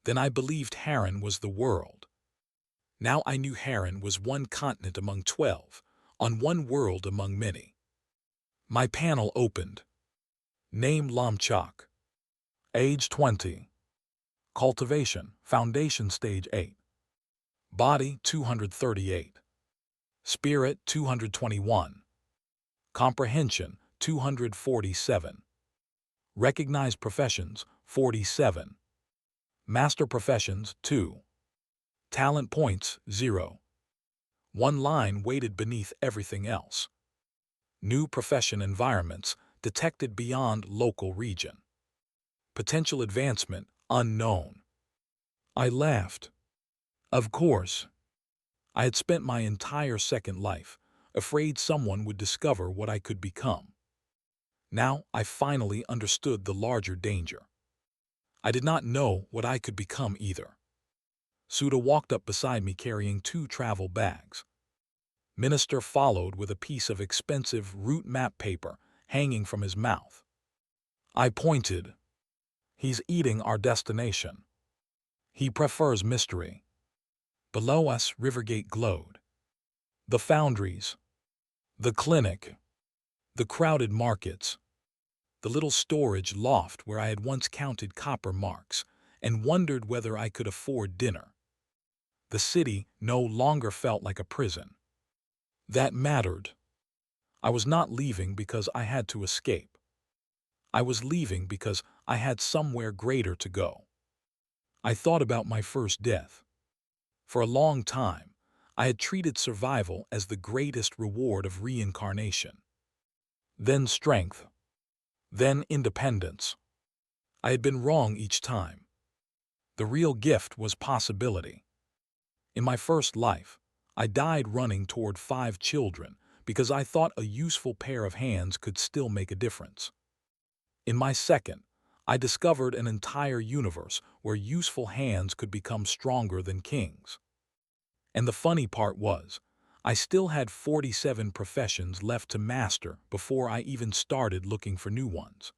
A: Then I believed Heron was the world. Now I knew Heron was one continent among 12, on one world among many. My panel opened. Name Lom Chok. Age 20. Cultivation, Foundation Stage 8. Body 238. Spirit 221. Comprehension 247. Recognized professions 47. Master professions 2. Talent points 0. One line weighted beneath everything else. New profession environments detected beyond local region. Potential advancement unknown. I laughed. Of course. I had spent my entire second life afraid someone would discover what I could become. Now I finally understood the larger danger. I did not know what I could become either. Suda walked up beside me carrying 2 travel bags. Minister followed with a piece of expensive route map paper hanging from his mouth. I pointed. He's eating our destination. He prefers mystery. Below us, Rivergate glowed. The foundries. The clinic. The crowded markets. The little storage loft where I had once counted copper marks and wondered whether I could afford dinner. The city no longer felt like a prison. That mattered. I was not leaving because I had to escape. I was leaving because I had somewhere greater to go. I thought about my first death. For a long time, I had treated survival as the greatest reward of reincarnation. Then strength. Then independence. I had been wrong each time. The real gift was possibility. In my first life, I died running toward 5 children because I thought a useful pair of hands could still make a difference. In my second, I discovered an entire universe where useful hands could become stronger than kings. And the funny part was, I still had 47 professions left to master before I even started looking for new ones.